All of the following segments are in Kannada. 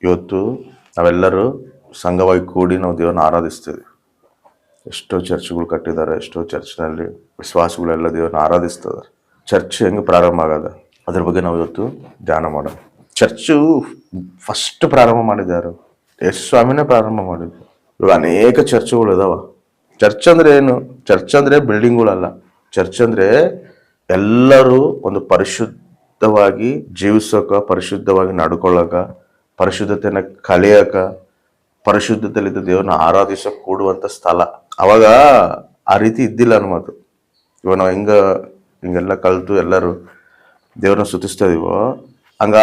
ಇವತ್ತು ನಾವೆಲ್ಲರೂ ಸಂಘವಾಗಿ ಕೂಡಿ ನಾವು ದೇವರನ್ನ ಆರಾಧಿಸ್ತೀವಿ. ಎಷ್ಟೋ ಚರ್ಚ್ಗಳು ಕಟ್ಟಿದ್ದಾರೆ, ಎಷ್ಟೋ ಚರ್ಚ್ನಲ್ಲಿ ವಿಶ್ವಾಸಗಳೆಲ್ಲ ದೇವರನ್ನ ಆರಾಧಿಸ್ತಿದ್ದಾರೆ. ಚರ್ಚ್ ಹೆಂಗೆ ಪ್ರಾರಂಭ ಆಗದ ಅದ್ರ ಬಗ್ಗೆ ನಾವು ಇವತ್ತು ಧ್ಯಾನ ಮಾಡೋಣ. ಚರ್ಚು ಫಸ್ಟ್ ಪ್ರಾರಂಭ ಮಾಡಿದ್ದಾರೆ ಯೇಸು ಸ್ವಾಮಿನೇ ಪ್ರಾರಂಭ ಮಾಡಿದ್ರು. ಇವಾಗ ಅನೇಕ ಚರ್ಚ್ಗಳು ಇದಾವ. ಚರ್ಚ್ ಅಂದ್ರೆ ಏನು? ಚರ್ಚ್ ಅಂದ್ರೆ ಬಿಲ್ಡಿಂಗ್ಗಳಲ್ಲ. ಚರ್ಚ್ ಅಂದ್ರೆ ಎಲ್ಲರೂ ಒಂದು ಪರಿಶುದ್ಧವಾಗಿ ಜೀವಿಸೋಕ, ಪರಿಶುದ್ಧವಾಗಿ ನಡ್ಕೊಳ್ಳೋಕ, ಪರಿಶುದ್ಧತೆನ ಕಲಿಯಕ, ಪರಿಶುದ್ಧತೆಯಲ್ಲಿದ್ದ ದೇವ್ರನ್ನ ಆರಾಧಿಸಕ್ ಕೂಡುವಂತ ಸ್ಥಳ. ಅವಾಗ ಆ ರೀತಿ ಇದ್ದಿಲ್ಲ ಅನ್ನೋ ಮಾತು. ಇವಾಗ ನಾವು ಹಿಂಗೆಲ್ಲ ಕಲ್ತು ಎಲ್ಲರೂ ದೇವ್ರನ್ನ ಸ್ತುತಿಸ್ತಾ ಇದೀವೋ, ಹಂಗ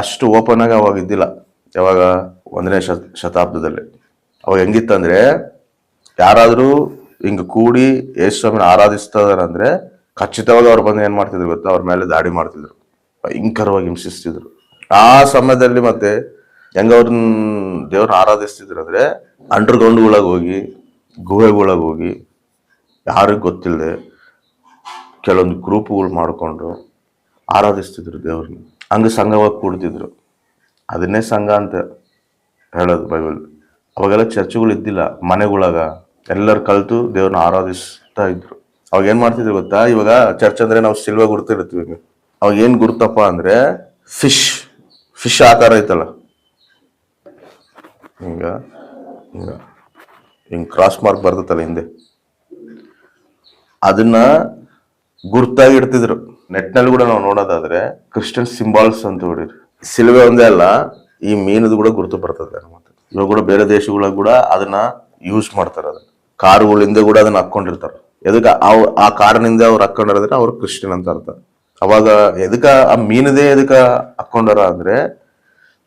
ಅಷ್ಟು ಓಪನ್ ಆಗಿ ಅವಾಗ ಇದ್ದಿಲ್ಲ. ಯಾವಾಗ 1ನೇ ಶತಾಬ್ದದಲ್ಲಿ ಅವಾಗ ಹೆಂಗಿತ್ತಂದ್ರೆ, ಯಾರಾದ್ರೂ ಹಿಂಗ ಕೂಡಿ ಯೇಸು ಸ್ವಾಮಿನ ಆರಾಧಿಸ್ತಾ ಇದಾರಂದ್ರೆ ಖಚಿತವಾಗಿ ಅವ್ರು ಬಂದು ಏನ್ ಮಾಡ್ತಿದ್ರು ಗೊತ್ತಾ? ಅವ್ರ ಮೇಲೆ ದಾಳಿ ಮಾಡ್ತಿದ್ರು, ಭಯಂಕರವಾಗಿ ಹಿಂಸಿಸ್ತಿದ್ರು. ಆ ಸಮಯದಲ್ಲಿ ಮತ್ತೆ ಹೆಂಗ ಅವ್ರನ್ನ ದೇವ್ರನ್ನ ಆರಾಧಿಸ್ತಿದ್ರು ಅಂದ್ರೆ, ಅಂಡರ್ಗ್ರೌಂಡ್ಗಳಾಗ ಹೋಗಿ, ಗುಹೆಗಳಾಗ ಹೋಗಿ, ಯಾರಿಗೂ ಗೊತ್ತಿಲ್ಲದೆ ಕೆಲವೊಂದು ಗ್ರೂಪ್ಗಳು ಮಾಡ್ಕೊಂಡು ಆರಾಧಿಸ್ತಿದ್ರು ದೇವ್ರನ್ನ. ಹಂಗ ಸಂಘವಾಗಿ ಕೂಡ್ತಿದ್ರು. ಅದನ್ನೇ ಸಂಘ ಅಂತ ಹೇಳೋದು ಬೈಬಲ್. ಅವಾಗೆಲ್ಲ ಚರ್ಚ್ಗಳು ಇದ್ದಿಲ್ಲ. ಮನೆಗಳಾಗ ಎಲ್ಲರೂ ಕಲ್ತು ದೇವ್ರನ್ನ ಆರಾಧಿಸ್ತಾ ಇದ್ರು. ಅವಾಗ ಏನ್ ಮಾಡ್ತಿದ್ರು ಗೊತ್ತಾ? ಇವಾಗ ಚರ್ಚ್ ಅಂದ್ರೆ ನಾವು ಸಿಲ್ವೆ ಗುರ್ತಿರ್ತೀವಿ. ಅವಾಗ ಏನ್ ಗುರ್ತಪ್ಪ ಅಂದ್ರೆ, ಫಿಶ್ ಆಕಾರ ಐತಲ್ಲ, ಹಿಂಗ ಹಿಂಗ ಹಿಂಗ್ ಕ್ರಾಸ್ ಮಾರ್ಕ್ ಬರ್ತೈತಲ್ಲ ಹಿಂದೆ, ಅದನ್ನ ಗುರ್ತಾಗಿ ಇಡ್ತಿದ್ರು. ನೆಟ್ನಲ್ಲಿ ಕೂಡ ನಾವು ನೋಡೋದಾದ್ರೆ ಕ್ರಿಶ್ಚಿಯನ್ ಸಿಂಬಾಲ್ಸ್ ಅಂತ ಹೊಡಿರಿ. ಸಿಲ್ವೆ ಒಂದೇ ಅಲ್ಲ, ಈ ಮೀನದು ಕೂಡ ಗುರುತು ಬರ್ತದೆ. ಇವಾಗ ಕೂಡ ಬೇರೆ ದೇಶಗಳಾಗ ಕೂಡ ಅದನ್ನ ಯೂಸ್ ಮಾಡ್ತಾರೆ. ಅದನ್ನ ಕಾರುಗಳಿಂದ ಕೂಡ ಅದನ್ನ ಹಾಕೊಂಡಿರ್ತಾರೆ. ಎದಕ್ಕೆ ಆ ಕಾರಿನಿಂದ ಅವ್ರು ಹಾಕೊಂಡಿರೋದ್ರೆ ಅವ್ರು ಕ್ರಿಶ್ಚಿಯನ್ ಅಂತ ಅರ್ಥ. ಅವಾಗ ಎದಕ್ಕ ಆ ಮೀನದೇ ಎದಕ್ಕ ಹಾಕೊಂಡಾರ ಅಂದ್ರೆ,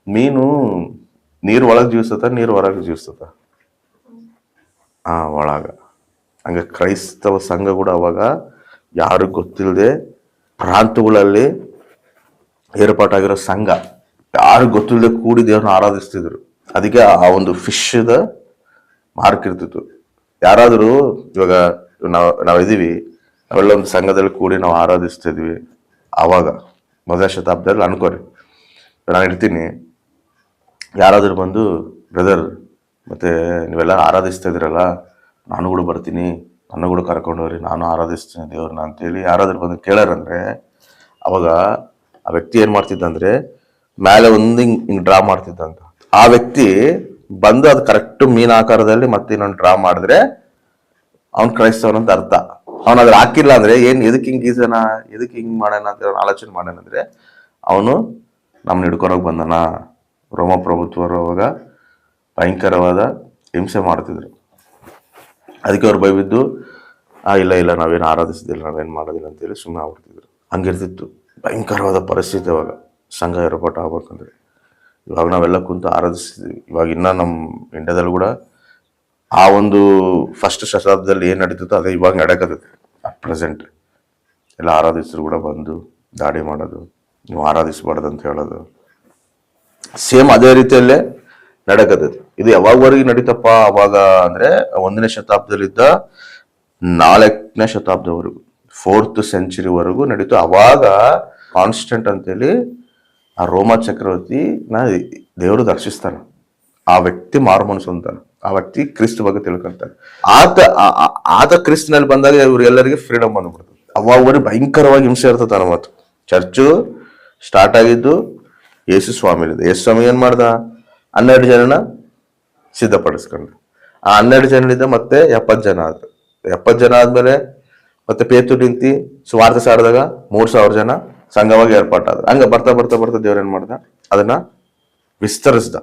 ಮೀನು ನೀರು ಒಳಗೆ ಜೀವಿಸ್ತತ, ನೀರು ಹೊರಗೆ ಜೀವಿಸ್ತತ. ಒಳಗ. ಹಂಗ ಕ್ರೈಸ್ತವ ಸಂಘ ಕೂಡ ಅವಾಗ ಯಾರು ಗೊತ್ತಿಲ್ಲದೆ ಪ್ರಾಂತಗಳಲ್ಲಿ ಏರ್ಪಾಟಾಗಿರೋ ಸಂಘ, ಯಾರು ಗೊತ್ತಿಲ್ಲದೆ ಕೂಡಿ ದೇವ್ರನ್ನ ಆರಾಧಿಸ್ತಿದ್ರು. ಅದಕ್ಕೆ ಆ ಒಂದು ಫಿಶ್ದ ಮಾರ್ಕ್ ಇರ್ತಿತ್ತು. ಯಾರಾದರೂ ಇವಾಗ ನಾವಿದೀವಿ, ನಾವೆಲ್ಲ ಒಂದು ಸಂಘದಲ್ಲಿ ಕೂಡಿ ನಾವು ಆರಾಧಿಸ್ತಿದ್ವಿ. ಆವಾಗ 1ನೇ ಶತಾಬ್ದದಲ್ಲಿ ಅನ್ಕೋರಿ, ನಾನು ಇರ್ತೀನಿ, ಯಾರಾದ್ರೂ ಬಂದು ಬ್ರದರ್ ಮತ್ತೆ ನೀವೆಲ್ಲ ಆರಾಧಿಸ್ತಾ ಇದ್ರಲ್ಲ, ನಾನು ಕೂಡ ಬರ್ತೀನಿ, ನನ್ನ ಕೂಡ ಕರ್ಕೊಂಡು ಹೋಗ್ರಿ, ನಾನು ಆರಾಧಿಸ್ತೀನಿ ದೇವ್ರನ್ನ ಅಂತೇಳಿ ಯಾರಾದ್ರೂ ಬಂದು ಕೇಳಾರಂದ್ರೆ, ಅವಾಗ ಆ ವ್ಯಕ್ತಿ ಏನ್ ಮಾಡ್ತಿದ್ದಂದ್ರೆ ಮೇಲೆ ಒಂದು ಹಿಂಗ್ ಡ್ರಾ ಮಾಡ್ತಿದ್ದಂತ. ಆ ವ್ಯಕ್ತಿ ಬಂದು ಅದು ಕರೆಕ್ಟ್ ಮೀನ್ ಆಕಾರದಲ್ಲಿ ಮತ್ತೆ ಇನ್ನೊಂದು ಡ್ರಾ ಮಾಡಿದ್ರೆ ಅವ್ನ್ ಕ್ರೈಸ್ತವನಂತ ಅರ್ಥ. ಅವ್ನು ಅದ್ರ ಹಾಕಿಲ್ಲ ಅಂದ್ರೆ, ಎದಕ್ ಹಿಂಗ್ ಗೀಸನ, ಎದಕ್ ಹಿಂಗ್ ಮಾಡೋಣ ಅಂತ ಆಲೋಚನೆ ಮಾಡೋಣ ಅಂದ್ರೆ, ಅವನು ನಮ್ನ ಹಿಡ್ಕೊಳಕ್ ಬಂದನ. ರೋಮ ಪ್ರಭುತ್ವರು ಅವಾಗ ಭಯಂಕರವಾದ ಹಿಂಸೆ ಮಾಡ್ತಿದ್ರು. ಅದಕ್ಕೆ ಅವ್ರು ಬೈಬಿದ್ದು, ಇಲ್ಲ ನಾವೇನು ಆರಾಧಿಸ್ದಿಲ್ಲ, ನಾವೇನು ಮಾಡೋದಿಲ್ಲ ಅಂತೇಳಿ ಸುಮ್ಮನೆ ಆಗ್ಬಿಡ್ತಿದ್ರು. ಹಂಗಿರ್ತಿತ್ತು ಭಯಂಕರವಾದ ಪರಿಸ್ಥಿತಿ ಅವಾಗ ಸಂಘ ಏರ್ಪಾಟ್ ಆಗ್ಬೇಕಂದ್ರೆ. ಇವಾಗ ನಾವೆಲ್ಲ ಕುಂತು ಆರಾಧಿಸ್ತಿದ್ವಿ. ಇವಾಗ ಇನ್ನ ನಮ್ಮ ಇಂಡಿಯಾದಲ್ಲಿ ಕೂಡ ಆ ಒಂದು ಫಸ್ಟ್ ಶತಾಬ್ದದಲ್ಲಿ ಏನ್ ನಡೀತಿತ್ತು ಅದೇ ಇವಾಗ ನಡಕತ್ತೈತಿ. ಅಟ್ ಪ್ರೆಸೆಂಟ್ ಎಲ್ಲ ಆರಾಧಿಸರು ಕೂಡ ಬಂದು ದಾಡಿ ಮಾಡೋದು, ನೀವು ಆರಾಧಿಸಬಾರ್ದು ಅಂತ ಹೇಳೋದು, ಸೇಮ್ ಅದೇ ರೀತಿಯಲ್ಲೇ ನಡಕತ್ತೈತಿ. ಇದು ಯಾವಾಗವರೆಗೆ ನಡೀತಪ್ಪ ಅವಾಗ ಅಂದ್ರೆ 1ನೇ ಶತಾಬ್ದದಲ್ಲಿದ್ದ 4ನೇ ಶತಾಬ್ದವರೆಗೂ, 4th ಸೆಂಚುರಿವರೆಗೂ ನಡೀತು. ಅವಾಗ ಕಾನ್ಸ್ಟೆಂಟ್ ಅಂತೇಳಿ ಆ ರೋಮ ಚಕ್ರವರ್ತಿ ದೇವರು ದರ್ಶಿಸ್ತಾನೆ. ಆ ವ್ಯಕ್ತಿ ಮಾರು ಮನಸ್ಸು ಅಂತಾನೆ. ಆ ವ್ಯಕ್ತಿ ಕ್ರಿಸ್ತ ಬಗ್ಗೆ ತಿಳ್ಕೊಂತಾನೆ. ಆತ ಕ್ರಿಸ್ತನಲ್ಲಿ ಬಂದಾಗ ಇವ್ರೆಲ್ಲರಿಗೆ ಫ್ರೀಡಮ್ ಬಂದ್ಬಿಡ್ತದೆ. ಅವಾಗವರೆಗೆ ಭಯಂಕರವಾಗಿ ಹಿಂಸೆ ಇರ್ತದೆ ಅನ್ನೋ ಮಾತು. ಚರ್ಚು ಸ್ಟಾರ್ಟ್ ಆಗಿದ್ದು ಯೇಸು ಸ್ವಾಮಿಲಿಂದ. ಯೇಸು ಸ್ವಾಮಿ ಏನ್ ಮಾಡ್ದ? 12 ಜನನ ಸಿದ್ಧಪಡಿಸ್ಕೊಂಡ. ಆ 12 ಜನರಿಂದ ಮತ್ತೆ 70 ಜನ ಆದ್ರು. 70 ಜನ ಆದ್ಮೇಲೆ ಮತ್ತೆ ಪೇತು ನಿಂತಿ ಸುವಾರ್ತೆ ಸಾಡಿದಾಗ 3000 ಜನ ಸಂಘವಾಗಿ ಏರ್ಪಾಟಾದ್ರು. ಹಂಗ ಬರ್ತಾ ಬರ್ತಾ ಬರ್ತಾ ದೇವ್ರ ಏನ್ ಮಾಡ್ದ? ಅದನ್ನ ವಿಸ್ತರಿಸ್ದ.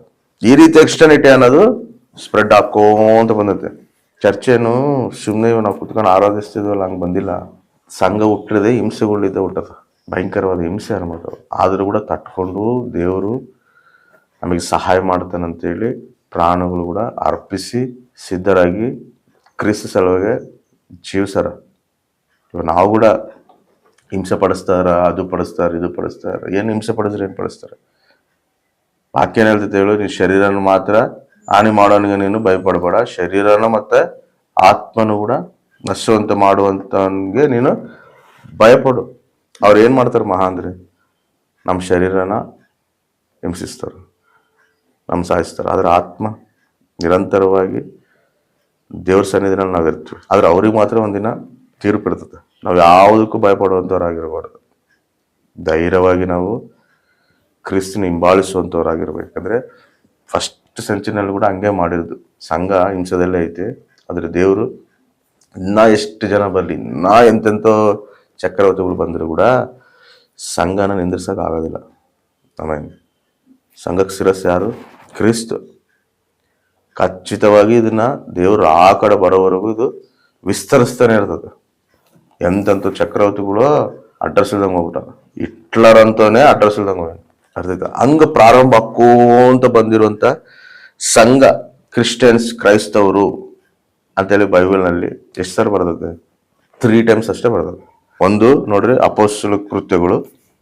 ಈ ರೀತಿ ಎಕ್ಸ್ಟರ್ನಿಟಿ ಅನ್ನೋದು ಸ್ಪ್ರೆಡ್ ಹಾಕೋಂತ ಬಂದೈತೆ. ಚರ್ಚೆನು ಸುಮ್ಮನೆ ನಾವು ಕುತ್ಕೊಂಡು ಆರಾಧಿಸ್ತಿದ್ವಲ್ಲ, ಹಂಗೆ ಬಂದಿಲ್ಲ. ಸಂಘ ಹುಟ್ಟಿದೆ ಹಿಂಸೆಗಳಿದ್ದ ಹುಟ್ಟದ, ಭಯಂಕರವಾದ ಹಿಂಸೆ ಅನ್ಬೋದು. ಆದ್ರೂ ಕೂಡ ತಟ್ಕೊಂಡು ದೇವರು ನಮಗೆ ಸಹಾಯ ಮಾಡ್ತಾನಂತೇಳಿ ಪ್ರಾಣಗಳು ಕೂಡ ಅರ್ಪಿಸಿ ಸಿದ್ಧರಾಗಿ ಕ್ರಿಸ್ತ ಸಲುವಾಗಿ ಜೀವಿಸಾರ. ಇವಾಗ ನಾವು ಕೂಡ ಹಿಂಸೆ ಪಡಿಸ್ತಾರ, ಅದು ಪಡಿಸ್ತಾರ, ಇದು ಪಡಿಸ್ತಾರ. ಏನು ಹಿಂಸೆ ಪಡಿಸ್ರೆ ಏನು ಪಡಿಸ್ತಾರೆ? ವಾಕ್ಯ ಏನ್ ಹೇಳ್ತೈತೆ ಹೇಳು? ನೀನು ಶರೀರನ ಮಾತ್ರ ಹಾನಿ ಮಾಡೋನಿಗೆ ನೀನು ಭಯಪಡಬೇಡ, ಶರೀರನ ಮತ್ತೆ ಆತ್ಮನು ಕೂಡ ನಶುವಂತ ಮಾಡುವಂತವನ್ಗೆ ನೀನು ಭಯಪಡು. ಅವ್ರು ಏನ್ ಮಾಡ್ತಾರೆ? ಮಹಾ ಅಂದ್ರೆ ನಮ್ಮ ಶರೀರನ ಹಿಂಸಿಸ್ತಾರೆ. ನಮ್ಮ ಸಾಯಿಸ್ತಾರೆ. ಆದ್ರೆ ಆತ್ಮ ನಿರಂತರವಾಗಿ ದೇವ್ರ ಸನ್ನಿಧಿನಲ್ಲಿ ನಾವು ಇರ್ತೀವಿ. ಆದ್ರೆ ಅವ್ರಿಗೆ ಮಾತ್ರ ಒಂದಿನ ತೀರ್ಪು ಇರ್ತದೆ. ನಾವು ಯಾವುದಕ್ಕೂ ಭಯಪಡುವಂಥವ್ರಾಗಿರ್ಬಾರ್ದು. ಧೈರ್ಯವಾಗಿ ನಾವು ಕ್ರಿಸ್ತನ ಹಿಂಬಾಲಿಸುವಂಥವ್ರಾಗಿರ್ಬೇಕು. ಯಾಕಂದ್ರೆ ಫಸ್ಟ್ ಸೆಂಚುರಿನಲ್ಲಿ ಕೂಡ ಹಂಗೆ ಮಾಡಿರೋದು. ಸಂಘ ಹಿಂಸದಲ್ಲೇ ಐತೆ. ಆದ್ರೆ ದೇವರು ಇನ್ನ ಎಷ್ಟು ಜನ ಬರಲಿ, ಇನ್ನ ಎಂತೆಂಥೋ ಚಕ್ರವರ್ತಿಗಳು ಬಂದರೂ ಕೂಡ ಸಂಘನ ನಿಂದ್ರಿಸೋಕೆ ಆಗೋದಿಲ್ಲ. ಆಮೇಲೆ ಸಂಘಕ್ಕೆ ಶಿರಸ್ಸು ಯಾರು? ಕ್ರಿಸ್ತ. ಖಚಿತವಾಗಿ ಇದನ್ನ ದೇವರು ಆ ಕಡೆ ಬರೋವರೆಗೂ ಇದು ವಿಸ್ತರಿಸ್ತಾನೆ ಇರ್ತದೆ. ಎಂತೆಂಥ ಚಕ್ರವರ್ತಿಗಳು ಅಡ್ರೆಸ್ ಇಲ್ದಂಗೆ ಹೋಗ್ಬಿಟ್ಟಾರ. ಹಿಟ್ಲರ್ ಅಂತಾನೆ ಅಡ್ರೆಸ್ ಇಲ್ದಂಗೆ ಹೋಗ್ಯಾನ. ಅರ್ಥ ಹಂಗ ಪ್ರಾರಂಭ ಹಾಕೋಂತ ಬಂದಿರುವಂತ ಸಂಘ ಕ್ರಿಶ್ಚಿಯನ್ಸ್, ಕ್ರೈಸ್ತವರು ಅಂತೇಳಿ ಬೈಬಲ್ನಲ್ಲಿ ಎಷ್ಟು ಸರ್ ಬರ್ತದೆ? 3 times ಅಷ್ಟೇ ಬರ್ತದೆ. ಒಂದು ನೋಡ್ರಿ, ಅಪೊಸ್ತಲ ಕೃತ್ಯಗಳು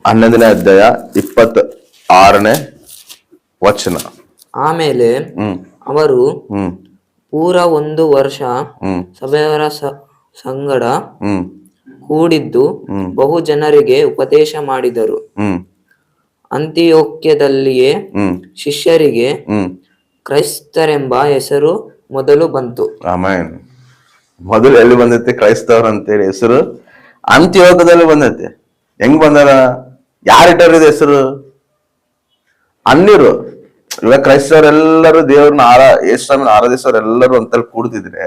11ನೇ ಅಧ್ಯಾಯ 26ನೇ ವಚನ. ಆಮೇಲೆ ಅವರು ಪೂರ 1 ವರ್ಷ ಸಭೆಯವರ ಸಂಗಡ ಕೂಡಿದ್ದು ಬಹು ಜನರಿಗೆ ಉಪದೇಶ ಮಾಡಿದರು. ಅಂತಿಯೋಕ್ಯದಲ್ಲಿಯೇ ಶಿಷ್ಯರಿಗೆ ಕ್ರೈಸ್ತರೆಂಬ ಹೆಸರು ಮೊದಲು ಬಂತು. ಆಮೇನ್. ಮೊದಲು ಎಲ್ಲಿ ಬಂದೈತೆ ಕ್ರೈಸ್ತವ್ರ ಅಂತೇಳಿ ಹೆಸರು? ಅಂತ್ಯೋಕದಲ್ಲಿ ಬಂದೈತೆ. ಹೆಂಗ್ ಬಂದಾರ? ಯಾರಿಟ್ಟವ್ರಿದ ಹೆಸರು? ಅನ್ಯರು. ಇವಾಗ ಕ್ರೈಸ್ತವರೆಲ್ಲರೂ ದೇವ್ರನ್ನ ಯೇಸುವನ್ನು ಆರಾಧಿಸೋರೆಲ್ಲರೂ ಅಂತಲ್ಲಿ ಕೂಡ್ತಿದ್ರೆ,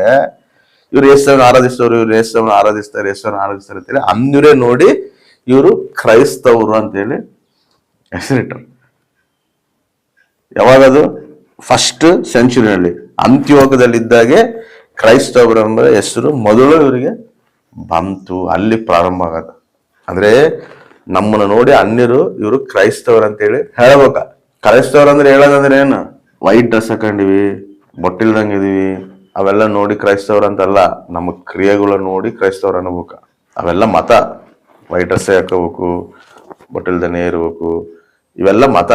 ಇವ್ರು ಯೇಸುವನ್ನು ಆರಾಧಿಸೋರು, ಇವ್ರು ಯೇಸುವನ್ನು ಆರಾಧಿಸ್ತಾರೆ ಅಂತೇಳಿ ಅನ್ಯರೇ ನೋಡಿ ಇವರು ಕ್ರೈಸ್ತವರು ಅಂತೇಳಿ ಹೆಸರಿಟ್ಟರು. ಯಾವಾಗದು? ಫಸ್ಟ್ ಸೆಂಚುರಿನಲ್ಲಿ ಅಂತ್ಯೋಕದಲ್ಲಿದ್ದಾಗೆ ಕ್ರೈಸ್ತವರು ಎಂಬ ಹೆಸರು ಮೊದಲು ಇವರಿಗೆ ಬಂತು. ಅಲ್ಲಿ ಪ್ರಾರಂಭ ಆಗದ. ಅಂದ್ರೆ ನಮ್ಮನ್ನ ನೋಡಿ ಅನ್ಯರು ಇವರು ಕ್ರೈಸ್ತವರು ಅಂತೇಳಿ ಹೇಳ್ಬೇಕ. ಕ್ರೈಸ್ತವ್ರು ಅಂದ್ರೆ ಹೇಳೋದಂದ್ರೆ ಏನು? ವೈಟ್ ಡ್ರೆಸ್ ಹಾಕೊಂಡಿವಿ, ಬೊಟ್ಟಿಲ್ದಂಗಿದೀವಿ, ಅವೆಲ್ಲ ನೋಡಿ ಕ್ರೈಸ್ತವ್ರು ಅಂತಲ್ಲ. ನಮ್ಮ ಕ್ರಿಯೆಗಳ ನೋಡಿ ಕ್ರೈಸ್ತವ್ರು ಅನ್ನಬೇಕು. ಅವೆಲ್ಲ ಮತ. ವೈಟ್ ಡ್ರೆಸ್ ಹಾಕೋಬೇಕು, ಬೊಟ್ಟಿಲ್ದನೇ ಇರ್ಬೇಕು, ಇವೆಲ್ಲ ಮತ.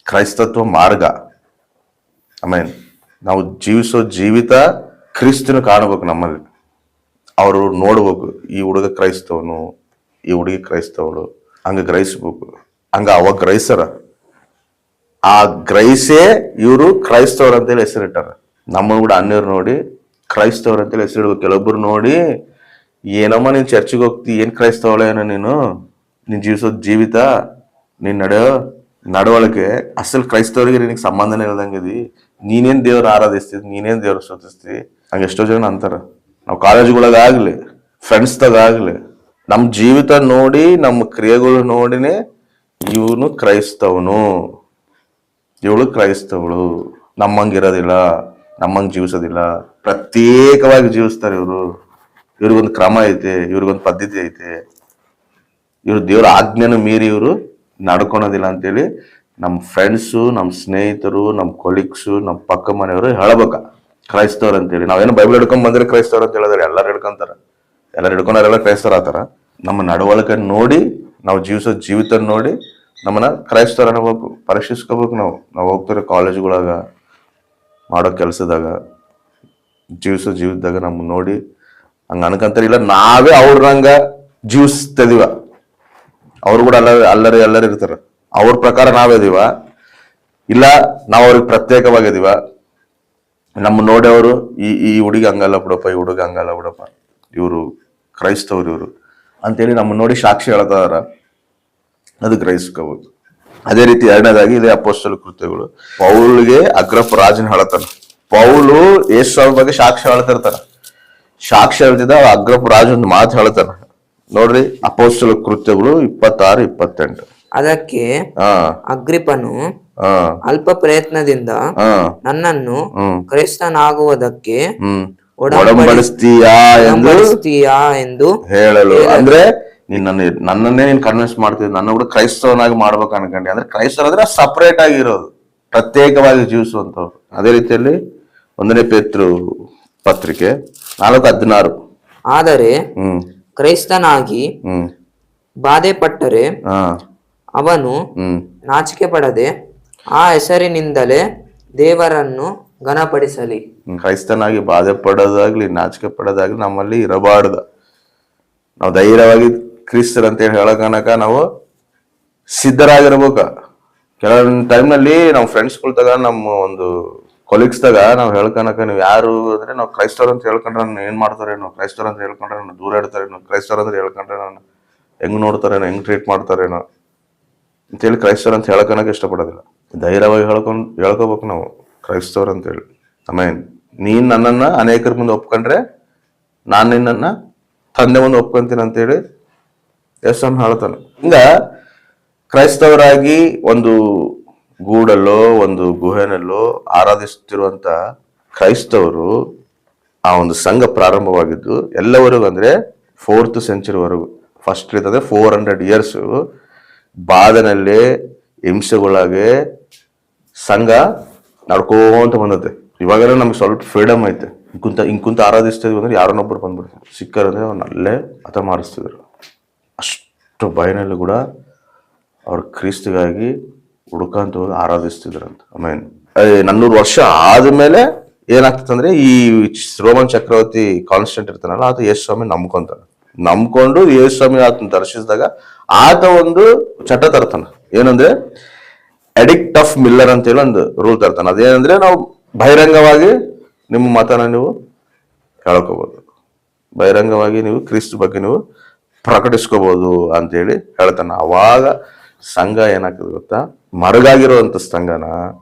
ಕ್ರೈಸ್ತತ್ವ ಮಾರ್ಗ. ಆಮೇಲೆ ನಾವು ಜೀವಿಸೋ ಜೀವಿತ ಕ್ರಿಸ್ತನ ಕಾಣಬೇಕು ನಮ್ಮಲ್ಲಿ. ಅವರು ನೋಡ್ಬೇಕು, ಈ ಹುಡುಗ ಕ್ರೈಸ್ತವನು, ಈ ಹುಡುಗಿ ಕ್ರೈಸ್ತವಳು, ಹಂಗ ಗ್ರಹಿಸ್ಬೇಕು. ಹಂಗ ಅವಾಗ ಗ್ರಹಿಸರ, ಆ ಗ್ರಹಿಸೇ ಇವರು ಕ್ರೈಸ್ತವ್ರ ಅಂತೇಳಿ ಹೆಸರಿಟ್ಟಾರ. ನಮ್ಮನ್ನು ಕೂಡ ಅನ್ಯರು ನೋಡಿ ಕ್ರೈಸ್ತವ್ರ ಅಂತೇಳಿ ಹೆಸರಿಡ್ಬೇಕು. ಕೆಲವೊಬ್ರು ನೋಡಿ, ಏನಮ್ಮ ನೀನ್ ಚರ್ಚಿಗೆ ಹೋಗ್ತಿ, ಏನ್ ಕ್ರೈಸ್ತವಳ ಏನೋ ನೀನ್ ಜೀವಿಸೋ ಜೀವಿತ, ನೀನ್ ನಡವಳಿಕೆ ಅಸಲ್ ಕ್ರೈಸ್ತವರಿಗೆ ನಿನಗೆ ಸಂಬಂಧನೇ ಇಲ್ದಂಗಿದಿ, ನೀನೇನ್ ದೇವ್ರ ಆರಾಧಿಸ್ತೀವಿ, ನೀನೇನ್ ದೇವ್ರ ಸ್ತುತಿಸ್ತೀವಿ. ಹಂಗೆ ಎಷ್ಟೋ ಜನ ಅಂತಾರ. ನಾವು ಕಾಲೇಜುಗಳಾಗ್ಲಿ, ಫ್ರೆಂಡ್ಸ್ದಾಗ್ಲಿ, ನಮ್ಮ ಜೀವಿತ ನೋಡಿ, ನಮ್ಮ ಕ್ರಿಯೆಗಳು ನೋಡಿನೇ ಇವನು ಕ್ರೈಸ್ತವನು, ಇವಳು ಕ್ರೈಸ್ತವಳು, ನಮ್ಮಂಗಿರೋದಿಲ್ಲ, ನಮ್ಮಂಗ್ ಜೀವಿಸೋದಿಲ್ಲ, ಪ್ರತ್ಯೇಕವಾಗಿ ಜೀವಿಸ್ತಾರೆ ಇವರು. ಇವ್ರಿಗೊಂದು ಕ್ರಮ ಐತೆ, ಇವ್ರಿಗೊಂದು ಪದ್ಧತಿ ಐತೆ, ಇವ್ರು ದೇವ್ರ ಆಜ್ಞೆನ ಮೀರಿ ಇವರು ನಡ್ಕೊಳೋದಿಲ್ಲ ಅಂತೇಳಿ ನಮ್ಮ ಫ್ರೆಂಡ್ಸು, ನಮ್ಮ ಸ್ನೇಹಿತರು, ನಮ್ಮ ಕೊಲೀಗ್ಸು, ನಮ್ಮ ಪಕ್ಕ ಮನೆಯವರು ಹೇಳ್ಬೇಕ ಕ್ರೈಸ್ತವ್ರು ಅಂತೇಳಿ. ನಾವೇನು ಬೈಬಲ್ ಹಿಡ್ಕೊಂಡ್ ಬಂದ್ರೆ ಕ್ರೈಸ್ತವ್ರು ಅಂತ ಹೇಳಿದ್ರೆ ಎಲ್ಲರೂ ಹಿಡ್ಕೊಂತಾರ. ಎಲ್ಲರೂ ಹಿಡ್ಕೊಂಡಾರೆಲ್ಲ ಕ್ರೈಸ್ತವ್ರು ಆತಾರ. ನಮ್ಮ ನಡವಳಿಕೆ ನೋಡಿ, ನಾವು ಜೀವಿಸೋ ಜೀವಿತ ನೋಡಿ ನಮ್ಮನ್ನ ಕ್ರೈಸ್ತವ್ರು ಅನ್ನಬೇಕು, ಪರೀಕ್ಷಿಸ್ಕೋಬೇಕು. ನಾವು ಹೋಗ್ತಾರೆ ಕಾಲೇಜ್ಗಳಾಗ, ಮಾಡೋ ಕೆಲಸದಾಗ, ಜೀವಿಸೋ ಜೀವಿತದಾಗ ನಮ್ಮ ನೋಡಿ ಹಂಗ ಅನ್ಕಂತಾರೆ. ಇಲ್ಲ ನಾವೇ ಅವ್ರಂಗ ಜೀವಿಸ್ತಿದೀವ, ಅವ್ರು ಕೂಡ ಎಲ್ಲರೂ ಇರ್ತಾರ, ಅವ್ರ ಪ್ರಕಾರ ನಾವಿದೀವ, ಇಲ್ಲ ನಾವು ಅವ್ರಿಗೆ ಪ್ರತ್ಯೇಕವಾಗಿದೀವ. ನಮ್ಮ ನೋಡಿ ಅವರು ಈ ಹುಡುಗಿ ಹಂಗಲ್ಲ ಬಿಡಪ್ಪ, ಈ ಹುಡುಗ ಹಂಗಲ್ಲ ಬಿಡಪ್ಪ, ಇವರು ಕ್ರೈಸ್ತವ್ರು ಇವರು ಅಂತೇಳಿ ನಮ್ಮ ನೋಡಿ ಸಾಕ್ಷಿ ಹೇಳ್ತಾರ. ಅದು ಗ್ರಹಿಸ್ಕೋಬಹುದು. ಅದೇ ರೀತಿ ಎರಡನೇದಾಗಿ ಇದೇ ಅಪೊಸ್ತಲ ಕೃತ್ಯಗಳು. ಪೌಲ್ಗೆ ಅಗ್ರಪ್ಪ ರಾಜನ ಹೇಳ್ತಾನ. ಪೌಲು ಯೇಸು ಬಗ್ಗೆ ಸಾಕ್ಷಿ ಹೇಳ್ತಿರ್ತಾರ. ಸಾಕ್ಷಿ ಹೇಳ್ತಿದ್ದ ಅಗ್ರಪ್ಪ ರಾಜ ಒಂದು ಮಾತು ಹೇಳ್ತಾನ ನೋಡ್ರಿ. ಅಪೊಸ್ತಲ ಕೃತ್ಯಗಳು 26-28. ಅದಕ್ಕೆ ಅಗ್ರಿಪನು ಅಲ್ಪ ಪ್ರಯತ್ನದಿಂದ ನನ್ನನ್ನು ಕ್ರೈಸ್ತನಾಗುವುದಕ್ಕೆ ಒಡಂಬಡಿಸ್ತೀಯಾ ಎಂದು ಹೇಳಲು. ಅಂದ್ರೆ ನನ್ನನ್ನೇ ನೀನ್ ಕನ್ವಿನ್ಸ್ ಮಾಡ್ತಿದ್ದೆ, ನನ್ನ ಕೂಡ ಕ್ರೈಸ್ತವನಾಗಿ ಮಾಡ್ಬೇಕು ಅನ್ಕೊಂಡೆ. ಅಂದ್ರೆ ಕ್ರೈಸ್ತವಂದ್ರೆ ಸಪರೇಟ್ ಆಗಿರೋದು, ಪ್ರತ್ಯೇಕವಾಗಿ ಜೀವಿಸುವಂತವ್ರು. ಅದೇ ರೀತಿಯಲ್ಲಿ 1ನೇ ಪೇತ್ರ ಪತ್ರಿಕೆ 4:16. ಆದರೆ ಕ್ರೈಸ್ತನಾಗಿ ಬಾಧೆ ಪಟ್ಟರೆ ಅವನು ನಾಚಿಕೆ ಪಡದೆ ಆ ಹೆಸರಿನಿಂದಲೇ ದೇವರನ್ನು ಘನಪಡಿಸಲಿ. ಕ್ರೈಸ್ತನಾಗಿ ಬಾಧೆ ಪಡೋದಾಗ್ಲಿ, ನಾಚಿಕೆ ಪಡೋದಾಗ್ಲಿ ನಮ್ಮಲ್ಲಿ ಇರಬಾರ್ದು. ನಾವು ಧೈರ್ಯವಾಗಿ ಕ್ರಿಸ್ತರ್ ಅಂತ ಹೇಳಿ ಹೇಳಕನಕ ನಾವು ಸಿದ್ಧರಾಗಿರ್ಬೇಕ. ಕೆಲವೊಂದು ಟೈಮ್ನಲ್ಲಿ ನಮ್ಮ ಫ್ರೆಂಡ್ಸ್ಗಳ್ದಾಗ ನಮ್ಮ ಒಂದು ಕೊಲೀಗ್ಸ್ದಾಗ ನಾವು ಹೇಳ್ಕೊಳಕ ನೀವು ಯಾರು ಅಂದ್ರೆ ನಾವು ಕ್ರೈಸ್ತವ್ರು ಅಂತ ಹೇಳ್ಕೊಂಡ್ರೆ ನಾನು ಏನ್ ಮಾಡ್ತಾರೆ, ನಾವು ಕ್ರೈಸ್ತವ್ರು ಅಂತ ಹೇಳ್ಕೊಂಡ್ರೆ ನಾನು ದೂರ ಇಡ್ತಾರೆ, ನಾವು ಕ್ರೈಸ್ತವ್ರು ಅಂತ ಹೇಳ್ಕೊಂಡ್ರೆ ನಾನು ಹೆಂಗ್ ನೋಡ್ತಾರೇನೋ, ಹೆಂಗ್ ಟ್ರೀಟ್ ಮಾಡ್ತಾರೇನೋ ಅಂತೇಳಿ ಕ್ರೈಸ್ತವ್ರು ಅಂತ ಹೇಳ್ಕೊಳಕ್ಕೆ ಇಷ್ಟಪಡೋದಿಲ್ಲ. ಧೈರ್ಯವಾಗಿ ಹೇಳ್ಕೋಬೇಕು ನಾವು ಕ್ರೈಸ್ತವ್ರು ಅಂತೇಳಿ. ಆಮೇಲೆ ನೀನ್ ನನ್ನನ್ನ ಅನೇಕರ ಮುಂದೆ ಒಪ್ಕೊಂಡ್ರೆ ನಾನು ನಿನ್ನನ್ನ ತಂದೆ ಮುಂದೆ ಒಪ್ಕೊಂತೀನಿ ಅಂತೇಳಿ ಯೇಸು ಹೇಳ್ತಾನೆ. ಹಿಂಗ ಕ್ರೈಸ್ತವರಾಗಿ ಒಂದು ಗೂಡಲ್ಲೋ ಒಂದು ಗುಹೆನಲ್ಲೋ ಆರಾಧಿಸುತ್ತಿರುವಂತ ಕ್ರೈಸ್ತವರು ಆ ಒಂದು ಸಂಘ ಪ್ರಾರಂಭವಾಗಿದ್ದು ಎಲ್ಲವರೆಗೂ ಅಂದ್ರೆ 4th centuryವರೆಗೂ. ಫಸ್ಟ್ ಇರ್ತದೆ 400 years ಬಾಧನಲ್ಲಿ ಹಿಂಸೆಗೊಳಗೆ ಸಂಘ ನಡ್ಕೋಂತ ಬಂದತೆ. ಇವಾಗೆಲ್ಲ ನಮ್ಗೆ ಸ್ವಲ್ಪ ಫ್ರೀಡಮ್ ಐತೆ. ಇಂಕುಂತ ಆರಾಧಿಸ್ತಿದ್ವಿ ಅಂದ್ರೆ ಯಾರನ್ನೊಬ್ಬರು ಬಂದ್ಬಿಡ್ತಾರೆ, ಸಿಕ್ಕರಂದ್ರೆ ಅವ್ರನ್ನ ಅಲ್ಲೇ ಹತ ಮಾಡಿಸ್ತಿದ್ರು. ಅಷ್ಟು ಭಯನಲ್ಲಿ ಕೂಡ ಅವ್ರ ಕ್ರಿಸ್ತಿಗಾಗಿ ಹುಡುಕಂತ ಹೋಗಿ ಆರಾಧಿಸ್ತಿದ್ರಂತ. ಆಮೇಲೆ 400 ವರ್ಷ ಆದ್ಮೇಲೆ ಏನಾಗ್ತದಂದ್ರೆ ಈ ರೋಮನ್ ಚಕ್ರವರ್ತಿ ಕಾನ್ಸ್ಟೆಂಟ್ ಇರ್ತಾನಲ್ಲ, ಆತ ಯೇಸು ಸ್ವಾಮಿ ನಂಬ್ಕೊಂಡು ಯೇಸು ಸ್ವಾಮಿ ಆತನ ದರ್ಶಿಸಿದಾಗ ಆತ ಒಂದು ಚಟ ತರ್ತಾನ. ಏನಂದ್ರೆ ಎಡಿಕ್ಟ್ ಆಫ್ ಮಿಲ್ಲರ್ ಅಂತ ಹೇಳಿ ಒಂದು ರೂಲ್ ತರ್ತಾನೆ. ಅದೇನಂದ್ರೆ ನಾವು ಬಹಿರಂಗವಾಗಿ ನಿಮ್ಮ ಮತನ ನೀವು ಹೇಳ್ಕೋಬಹುದು, ಬಹಿರಂಗವಾಗಿ ನೀವು ಕ್ರಿಸ್ತ ಬಗ್ಗೆ ನೀವು ಪ್ರಕಟಿಸ್ಕೋಬಹುದು ಅಂತೇಳಿ ಹೇಳ್ತಾನ. ಅವಾಗ ಸಂಘ ಏನಾಗ್ತದೆ ಗೊತ್ತಾ, ಮರಗಾಗಿರುವಂತ ಸಂಘನ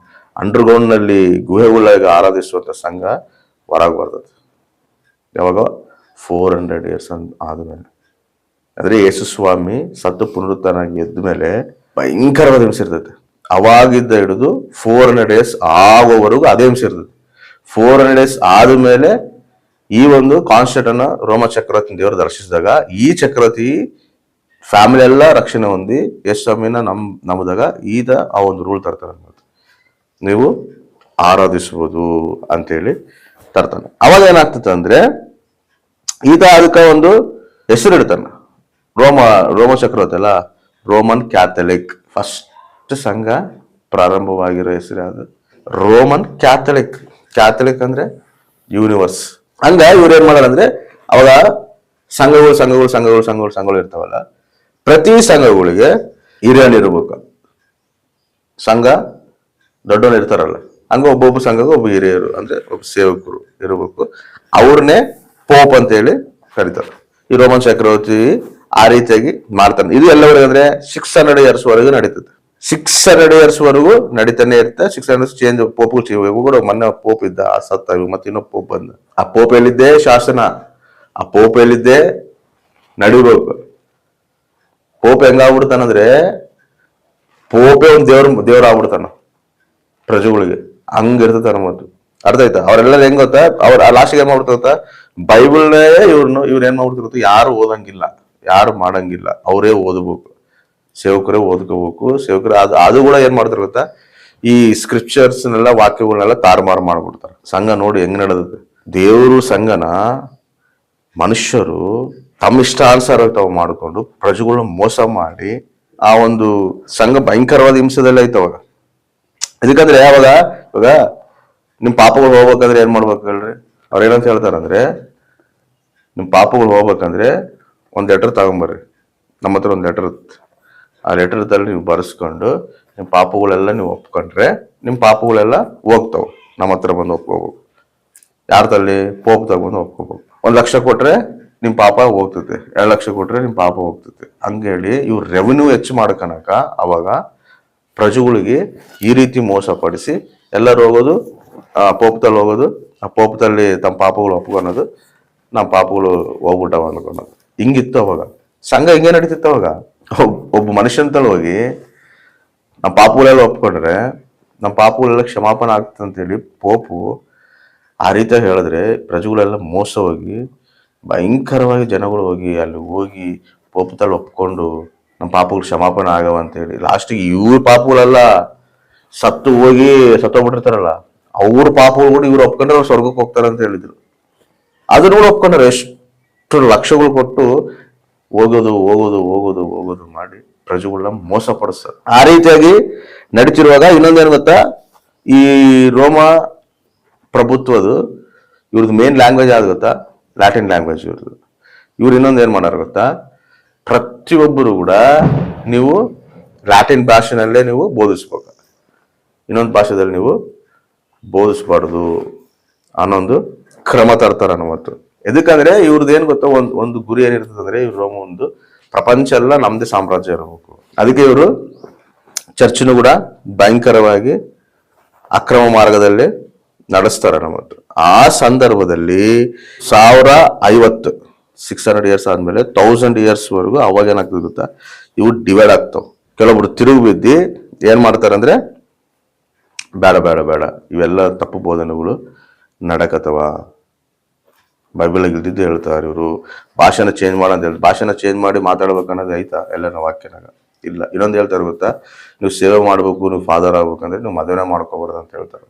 ಅಂಡರ್ಗ್ರೌಂಡ್ ನಲ್ಲಿ ಗುಹೆಗಳಾಗ ಆರಾಧಿಸುವಂತ ಸಂಘ ಹೊರಗೆ ಬರ್ತದೆ. ಯಾವಾಗ 400 years ಆದ್ಮೇಲೆ, ಅಂದ್ರೆ ಯೇಸು ಸ್ವಾಮಿ ಸತ್ತು ಪುನರುತ್ಥಾನ ಎದ್ದ ಮೇಲೆ ಭಯಂಕರವಾದ ಹಿಂಸೆ ಇರ್ತೈತೆ. ಅವಾಗಿದ್ದ ಹಿಡಿದು 400 years ಆಗೋವರೆಗೂ ಅದೇ ಹಿಂಸೆ ಇರ್ತದೆ. 400 years ಆದ್ಮೇಲೆ ಈ ಒಂದು ಕಾನ್ಸ್ಟೆಂಟ್ ಅನ್ನ ರೋಮ ಚಕ್ರವರ್ತಿ ದೇವರು ದರ್ಶಿಸಿದಾಗ ಈ ಚಕ್ರವರ್ತಿ ಫ್ಯಾಮಿಲಿ ಎಲ್ಲ ರಕ್ಷಣೆ ಹೊಂದಿ ಯೇಸು ಸ್ವಾಮಿನ ನಂಬಿದಾಗ ಈತ ಆ ಒಂದು ರೂಲ್ ತರ್ತಾನೆ, ನೀವು ಆರಾಧಿಸಬಹುದು ಅಂತೇಳಿ ತರ್ತಾನೆ. ಅವಾಗ ಏನಾಗ್ತದೆ ಅಂದ್ರೆ ಈತ ಅದಕ್ಕೆ ಒಂದು ಹೆಸರು ಇಡ್ತಾನೆ. ರೋಮ ಚಕ್ರವರ್ತಿ ಅಲ್ಲ, ರೋಮನ್ ಕ್ಯಾಥಲಿಕ್. ಫಸ್ಟ್ ಸಂಘ ಪ್ರಾರಂಭವಾಗಿರೋ ಹೆಸರು ಯಾವುದು? Roman Catholic. ಕ್ಯಾಥಲಿಕ್ ಅಂದ್ರೆ ಯೂನಿವರ್ಸ್. ಹಂಗ ಇವ್ರು ಏನ್ ಮಾಡೋದಂದ್ರೆ ಅವಾಗ ಸಂಘಗಳು ಇರ್ತಾವಲ್ಲ, ಪ್ರತಿ ಸಂಘಗಳಿಗೆ ಹಿರಿಯನಿರ್ಬೇಕು. ಸಂಘ ದೊಡ್ಡವನು ಇರ್ತಾರಲ್ಲ, ಹಂಗ ಒಬ್ಬೊಬ್ಬ ಸಂಘಕ್ಕೆ ಒಬ್ಬ ಹಿರಿಯರು ಅಂದ್ರೆ ಒಬ್ಬ ಸೇವಕರು ಇರಬೇಕು. ಅವ್ರನ್ನೇ ಪೋಪ್ ಅಂತ ಹೇಳಿ ಕರೀತಾರೆ. ಈ ರೋಮನ್ ಚಕ್ರವರ್ತಿ ಆ ರೀತಿಯಾಗಿ ಮಾಡ್ತಾನೆ. ಇದು ಎಲ್ಲವರೆಗೂ ಅಂದ್ರೆ 600 years ವರೆಗೂ ನಡೀತದೆ. 600 years ವರೆಗೂ ನಡೀತಾನೆ ಇರುತ್ತೆ. 600 ಚೇಂಜ್ ಪೋಪು ಕೂಡ ಮೊನ್ನೆ ಪೋಪ್ ಇದ್ದ, ಆ ಸತ್ತ, ಮತ್ತೆ ಇನ್ನೊಬ್ಬ ಪೋಪ್ ಬಂದ. ಆ ಪೋಪ್ ಎಲ್ಲಿದ್ದೆ ಶಾಸನ, ಆ ಪೋಪ್ ಎಲ್ಲಿದ್ದೆ ನಡಿಬೇಕು. ಪೋಪ್ ಹೆಂಗಾಗ್ಬಿಡ್ತಾನಂದ್ರೆ ಪೋಪೆ ಒಂದು ದೇವ್ರ ಆಗ್ಬಿಡ್ತಾನ ಪ್ರಜೆಗಳಿಗೆ. ಹಂಗಿರ್ತದ ಮತ್ತು ಅರ್ಥ ಆಯ್ತಾ? ಅವರೆಲ್ಲ ಹೆಂಗ್ ಗೊತ್ತಾ, ಅವ್ರ ಲಾಸ್ಟಿಗೆ ಏನ್ ಮಾಡ್ಬಿಡ್ತ ಗೊತ್ತಾ, ಬೈಬಲ್ನೇ ಇವ್ರು ಏನ್ ಮಾಡ್ಬಿಡ್ತಾರೆ ಗೊತ್ತಾ, ಯಾರು ಓದಂಗಿಲ್ಲ, ಯಾರು ಮಾಡಂಗಿಲ್ಲ, ಅವರೇ ಓದಬೇಕು, ಸೇವಕರೇ ಓದ್ಕೋಬೇಕು. ಸೇವಕರೇ ಅದು ಕೂಡ ಏನ್ ಮಾಡ್ತಾರೆ ಗೊತ್ತಾ, ಈ ಸ್ಕ್ರಿಪ್ಚರ್ಸ್ನೆಲ್ಲ ವಾಕ್ಯಗಳನ್ನೆಲ್ಲ ತಾರುಮಾರು ಮಾಡ್ಬಿಡ್ತಾರೆ. ಸಂಘ ನೋಡಿ ಹೆಂಗ್ ನಡೆದದೆ. ದೇವರು ಸಂಘನ ಮನುಷ್ಯರು ತಮ್ಮ ಇಷ್ಟಾನುಸಾರ ತಾವು ಮಾಡಿಕೊಂಡು ಪ್ರಜೆಗಳನ್ನ ಮೋಸ ಮಾಡಿ ಆ ಒಂದು ಸಂಘ ಭಯಂಕರವಾದ ಹಿಂಸೆದೆಲ್ಲ ಐತವಾಗ. ಇದಕ್ಕಂದ್ರೆ ಇವಾಗ ನಿಮ್ ಪಾಪಗಳು ಹೋಗ್ಬೇಕಂದ್ರೆ ಏನ್ ಮಾಡ್ಬೇಕು ಹೇಳ್ರಿ? ಅವ್ರ ಏನಂತ ಹೇಳ್ತಾರಂದ್ರೆ, ನಿಮ್ ಪಾಪಗಳು ಹೋಗ್ಬೇಕಂದ್ರೆ ಒಂದ್ ಲೆಟರ್ ತಗೊಂಬರ್ರಿ, ನಮ್ಮ ಹತ್ರ ಒಂದ್ ಲೆಟರ್ ಇರುತ್ತೆ. ಆ ಲೆಟರ್ದಲ್ಲಿ ನೀವು ಬರ್ಸ್ಕೊಂಡು ನಿಮ್ ಪಾಪಗಳೆಲ್ಲ ನೀವು ಒಪ್ಕೊಂಡ್ರೆ ನಿಮ್ ಪಾಪಗಳೆಲ್ಲ ಹೋಗ್ತಾವ. ನಮ್ಮ ಹತ್ರ ಬಂದು ಒಪ್ಕೋಬೇಕು. ಯಾರ ತಲ್ಲಿ? ಪೋಪ್ ತಗೊಂಡು ಒಪ್ಕೋಬೇಕು. 1 ಲಕ್ಷ ಕೊಟ್ರೆ ನಿಮ್ ಪಾಪ ಹೋಗ್ತೈತೆ, 2 ಲಕ್ಷ ಕೊಟ್ರೆ ನಿಮ್ ಪಾಪ ಹೋಗ್ತೈತೆ. ಹಂಗೇಳಿ ಇವ್ರು ರೆವೆನ್ಯೂ ಹೆಚ್ಚು ಮಾಡ್ಕೊಳಕ ಅವಾಗ ಪ್ರಜೆಗಳಿಗೆ ಈ ರೀತಿ ಮೋಸ ಪಡಿಸಿ ಎಲ್ಲರೂ ಹೋಗೋದು, ಪೋಪದಲ್ಲಿ ಹೋಗೋದು, ಆ ಪೋಪದಲ್ಲಿ ತಮ್ಮ ಪಾಪಗಳು ಒಪ್ಕೊಳೋದು, ನಮ್ಮ ಪಾಪಗಳು ಹೋಗ್ಬಿಟ್ಟವ ಅನ್ಕೊಳೋದು. ಹಿಂಗಿತ್ತು ಅವಾಗ ಸಂಘ. ಹಿಂಗೆ ನಡೀತಿತ್ತು ಅವಾಗ. ಒಬ್ಬ ಮನುಷ್ಯಂತಲ್ಲಿ ಹೋಗಿ ನಮ್ಮ ಪಾಪಗಳೆಲ್ಲ ಒಪ್ಕೊಂಡ್ರೆ ನಮ್ಮ ಪಾಪಗಳೆಲ್ಲ ಕ್ಷಮಾಪನೆ ಆಗ್ತದೆ ಅಂತೇಳಿ ಪೋಪು ಆ ರೀತಿಯಾಗಿ ಹೇಳಿದ್ರೆ ಪ್ರಜೆಗಳೆಲ್ಲ ಮೋಸ ಹೋಗಿ ಭಯಂಕರವಾಗಿ ಜನಗಳು ಹೋಗಿ ಪೋಪದಲ್ಲಿ ಒಪ್ಕೊಂಡು ನಮ್ಮ ಪಾಪಗಳು ಕ್ಷಮಾಪನೆ ಆಗವ ಅಂತೇಳಿ ಲಾಸ್ಟಿಗೆ ಇವ್ರ ಪಾಪಗಳೆಲ್ಲ ಸತ್ತೋಗ್ಬಿಟ್ಟಿರ್ತಾರಲ್ಲ, ಅವ್ರ ಪಾಪಗಳು ಕೂಡ ಇವ್ರು ಒಪ್ಕೊಂಡ್ರೆ ಅವ್ರು ಸ್ವರ್ಗಕ್ಕೆ ಹೋಗ್ತಾರೆ ಅಂತ ಹೇಳಿದ್ರು. ಅದನ್ನ ಕೂಡ ಒಪ್ಕೊಂಡ್ರೆ ಎಷ್ಟು ಲಕ್ಷಗಳು ಕೊಟ್ಟು ಹೋಗೋದು ಮಾಡಿ ಪ್ರಜೆಗಳನ್ನ ಮೋಸ ಪಡಿಸ್ತಾರೆ. ಆ ರೀತಿಯಾಗಿ ನಡೀತಿರುವಾಗ ಇನ್ನೊಂದೇನು ಗೊತ್ತಾ, ಈ ರೋಮ ಪ್ರಭುತ್ವದು ಇವ್ರದ್ದು ಮೇನ್ ಲ್ಯಾಂಗ್ವೇಜ್ ಯಾವ್ದು ಗೊತ್ತಾ? ಲ್ಯಾಟಿನ್ ಲ್ಯಾಂಗ್ವೇಜ್ ಇವ್ರದ್ದು. ಇವ್ರು ಇನ್ನೊಂದು ಏನ್ ಮಾಡಾರ ಗೊತ್ತಾ, ಪ್ರತಿಯೊಬ್ಬರು ಕೂಡ ನೀವು ಲ್ಯಾಟಿನ್ ಭಾಷೆನಲ್ಲೇ ನೀವು ಬೋಧಿಸ್ಬೇಕು, ಇನ್ನೊಂದು ಭಾಷೆದಲ್ಲಿ ನೀವು ಬೋಧಿಸ್ಬಾರ್ದು ಅನ್ನೊಂದು ಕ್ರಮ ತರ್ತಾರ ಮತ್ತು. ಎದಕ್ಕಂದ್ರೆ ಇವ್ರದ್ದು ಏನ್ ಗೊತ್ತಾ, ಒಂದು ಗುರಿ ಏನಿರ್ತದೆ ಅಂದ್ರೆ ಇವ್ರ ಒಂದು ಪ್ರಪಂಚ ಎಲ್ಲ ನಮ್ದೇ ಸಾಮ್ರಾಜ್ಯ ಇರಬೇಕು. ಅದಕ್ಕೆ ಇವರು ಚರ್ಚನ್ನು ಕೂಡ ಭಯಂಕರವಾಗಿ ಅಕ್ರಮ ಮಾರ್ಗದಲ್ಲಿ ನಡೆಸ್ತಾರೆ ನಮ್ಮತ್ತು. ಆ ಸಂದರ್ಭದಲ್ಲಿ 1050 600 ಇಯರ್ಸ್ ಆದ್ಮೇಲೆ 1000 ಇಯರ್ಸ್ ವರೆಗೂ ಅವಾಗ ಏನಾಗ್ತದೆ ಗೊತ್ತಾ, ಇವು ಡಿವೈಡ್ ಆಗ್ತಾವ. ಕೆಲವೊಬ್ರು ತಿರುಗಿ ಬಿದ್ದಿ ಏನ್ ಮಾಡ್ತಾರೆ ಅಂದ್ರೆ, ಬೇಡ ಬೇಡ ಬೇಡ ಇವೆಲ್ಲ ತಪ್ಪು ಬೋಧನೆಗಳು ನಡಕತ್ತವ, ಬೈಬಲ್ ಇಲ್ದಿದ್ದು ಹೇಳ್ತಾರೆ ಇವರು, ಭಾಷೆನ ಚೇಂಜ್ ಮಾಡಂತ ಹೇಳಿ ಭಾಷೆನ ಚೇಂಜ್ ಮಾಡಿ ಮಾತಾಡ್ಬೇಕನ್ನೋದು ಐತಾ ಎಲ್ಲನ ವಾಕ್ಯನಾಗ ಇಲ್ಲ. ಇನ್ನೊಂದು ಹೇಳ್ತಾರೆ ಗೊತ್ತಾ, ನೀವು ಸೇವೆ ಮಾಡ್ಬೇಕು, ನೀವು ಫಾದರ್ ಆಗ್ಬೇಕಂದ್ರೆ ನೀವು ಮದುವೆನೇ ಮಾಡ್ಕೋಬಾರ್ದು ಅಂತ ಹೇಳ್ತಾರೆ.